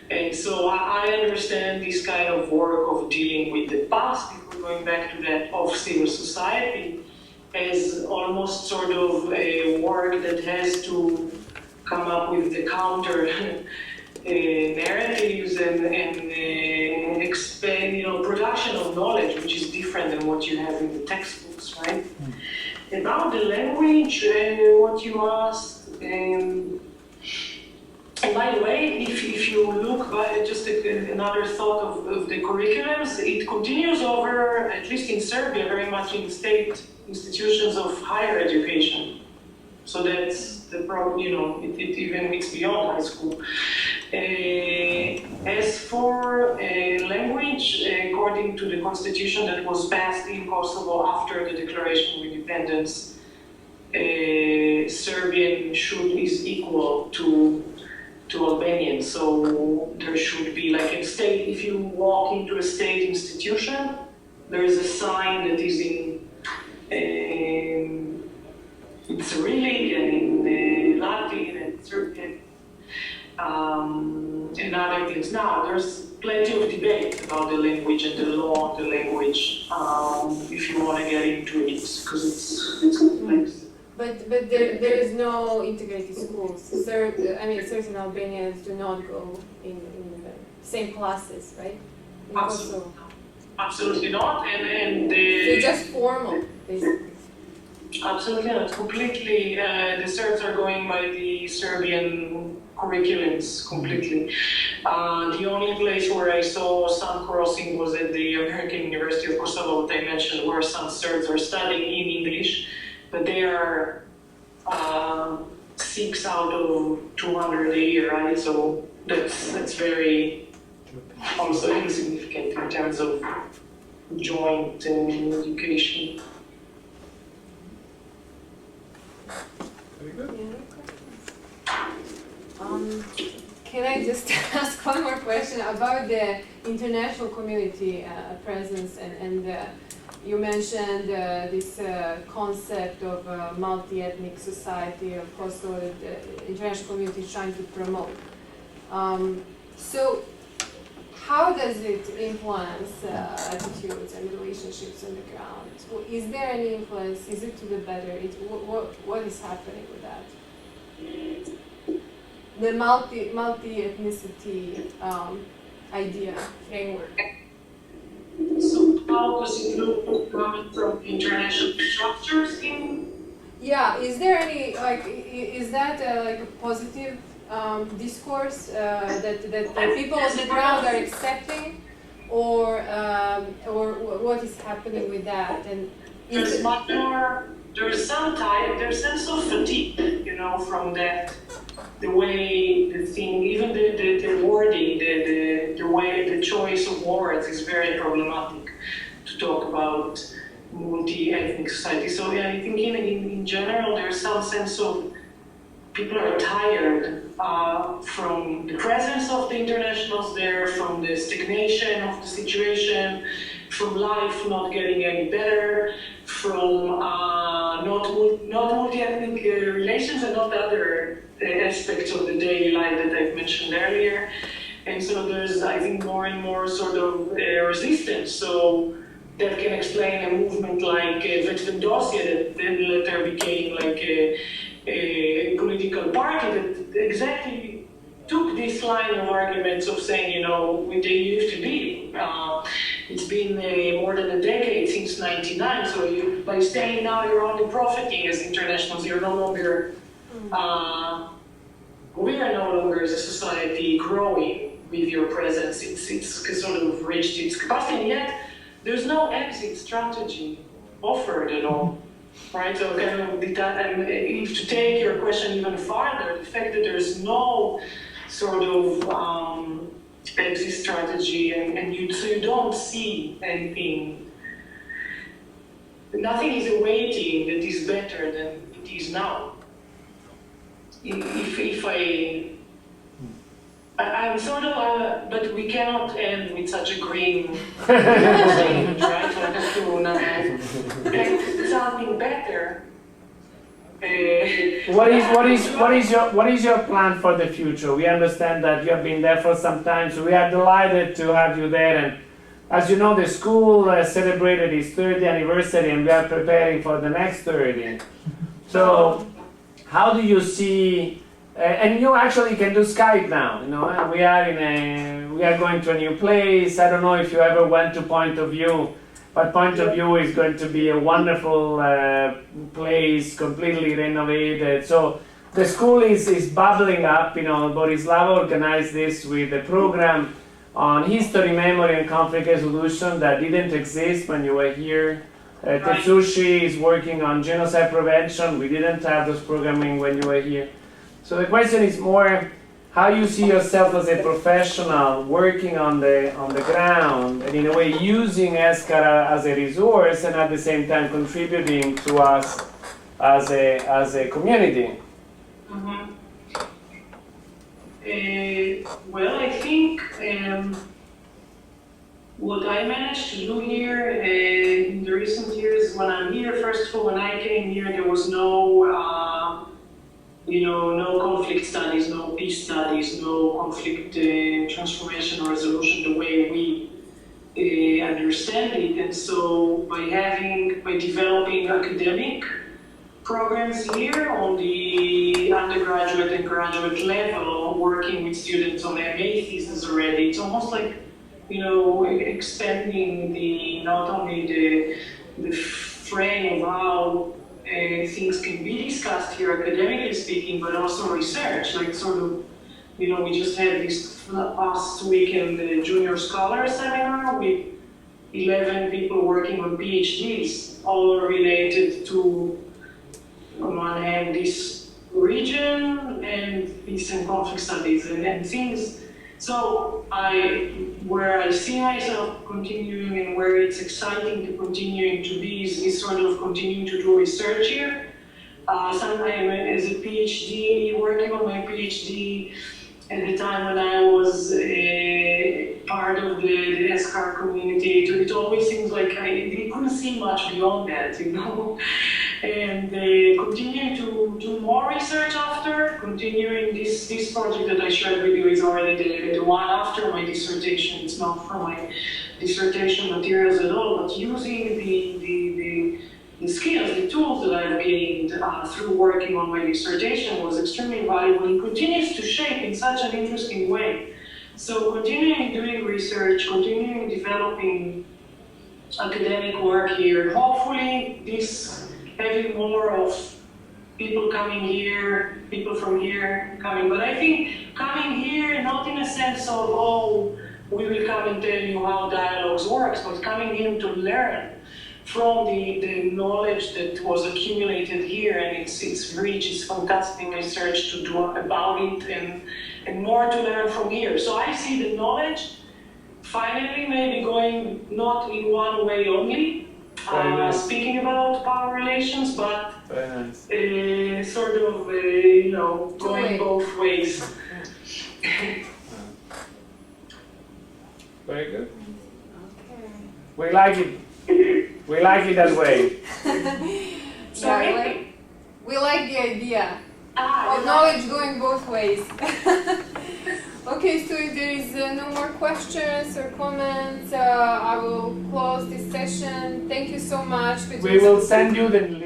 And so I understand this kind of work of dealing with the past, if we're going back to that, of civil society, as almost sort of a work that has to come up with the counter narratives and expand, you know, production of knowledge, which is different than what you have in the textbooks, right? About the language, what you asked, and by the way, if you look by just another thought of the curriculums, it continues over, at least in Serbia, very much in state institutions of higher education. So that's the problem, you know, it even it's beyond high school. As for language, according to the constitution that was passed in Kosovo after the declaration of independence, Serbian is equal to Albanian. So there should be, like in state, if you walk into a state institution, there is a sign that is in Cyrillic and in Latin and Serbian. And other things. Now, there's plenty of debate about the language and the law of the language, if you want to get into it, because it's complex. But there is no integrated schools. Certain Albanians do not go in the same classes, right? In Kosovo. Absolutely not, and So it's just formal, basically. Absolutely not. Completely, the Serbs are going by the Serbian curriculums completely. The only place where I saw some crossing was at the American University of Kosovo, that I mentioned, where some Serbs are studying in English, but they are 6 out of 200 a year, right? So that's very also insignificant in terms of joint education. Very good. Can I just ask one more question about the international community presence and you mentioned this concept of a multi-ethnic society of Kosovo that the international community is trying to promote. So how does it influence attitudes and relationships on the ground? Is there any influence? Is it to the better? What is happening with that? The multi-ethnicity idea, framework. So how does it look coming from international structures in? Yeah, is there any, is that like a positive discourse that the people on the ground are accepting, or what is happening with that? And there's much more. There's some sense of fatigue, from that. The way the thing, even the wording, the way the choice of words is very problematic to talk about multi-ethnic society. So yeah, I think in general there's some sense of people are tired from the presence of the internationals there, from the stagnation of the situation, from life not getting any better, from not multi-ethnic relations and not other aspects of the daily life that I've mentioned earlier. And so there's, I think, more and more sort of resistance. So that can explain a movement like Vetvendosia that then later became like a political party that exactly took this line of arguments of saying, they used to be. It's been more than a decade since '99, so by staying now, you're only profiting as internationals. You're no longer, we are no longer as a society growing with your presence. It's sort of reached its capacity, and yet there's no exit strategy offered at all. Right, so kind of if to take your question even farther, the fact that there's no sort of exit strategy and you don't see anything, nothing is awaiting that is better than it is now. If I'm sort of, but we cannot end with such a green statement, right? So I have to get something better. What is your plan for the future? We understand that you have been there for some time, so we are delighted to have you there. And as you know, the school celebrated its 30th anniversary, and we are preparing for the next 30. So, how do you see? And you actually can do Skype now. We are going to a new place. I don't know if you ever went to Point of View, but Point of View is going to be a wonderful place, completely renovated. So the school is bubbling up. Borislava organized this with a program on history, memory, and conflict resolution that didn't exist when you were here. Tetsushi is working on genocide prevention. We didn't have those programming when you were here. So the question is more how you see yourself as a professional working on the ground and in a way using ESCAR as a resource and at the same time contributing to us as a community. Mm-hmm. Well, I think what I managed to do here in the recent years when I'm here, first of all, when I came here, there was no conflict studies, no peace studies, no conflict transformation or resolution the way we understand it. And so by developing academic programs here on the undergraduate and graduate level, working with students on their MA thesis already. It's almost like, you know, expanding the not only the frame of how things can be discussed here, academically speaking, but also research. Like sort of, you know, we just had this past weekend the Junior Scholar Seminar with 11 people working on PhDs, all related to, on one hand, this region and peace and conflict studies and things. So where I see myself continuing and where it's exciting to continuing to be is sort of continuing to do research here. Sometimes as a PhD, working on my PhD at the time when I was part of the SCAR community, it always seems like I couldn't see much beyond that, you know? And continuing to do more research after, continuing this project that I shared with you is already the one after my dissertation. It's not from my dissertation materials at all, but using the skills, the tools that I've gained through working on my dissertation was extremely valuable and continues to shape in such an interesting way. So continuing doing research, continuing developing academic work here, hopefully this having more of people coming here, people from here coming. But I think coming here, not in a sense of, oh, we will come and tell you how dialogues works, but coming in to learn from the knowledge that was accumulated here and its rich, its fantastic research to do about it and more to learn from here. So I see the knowledge finally maybe going not in one way only, speaking about power relations, but sort of, you know, going both ways. Very good. Okay. We like it. We like it that way. Sorry? We like the idea of knowledge going both ways. Okay, so if there is no more questions or comments, I will close this session. Thank you so much. We will send you the list.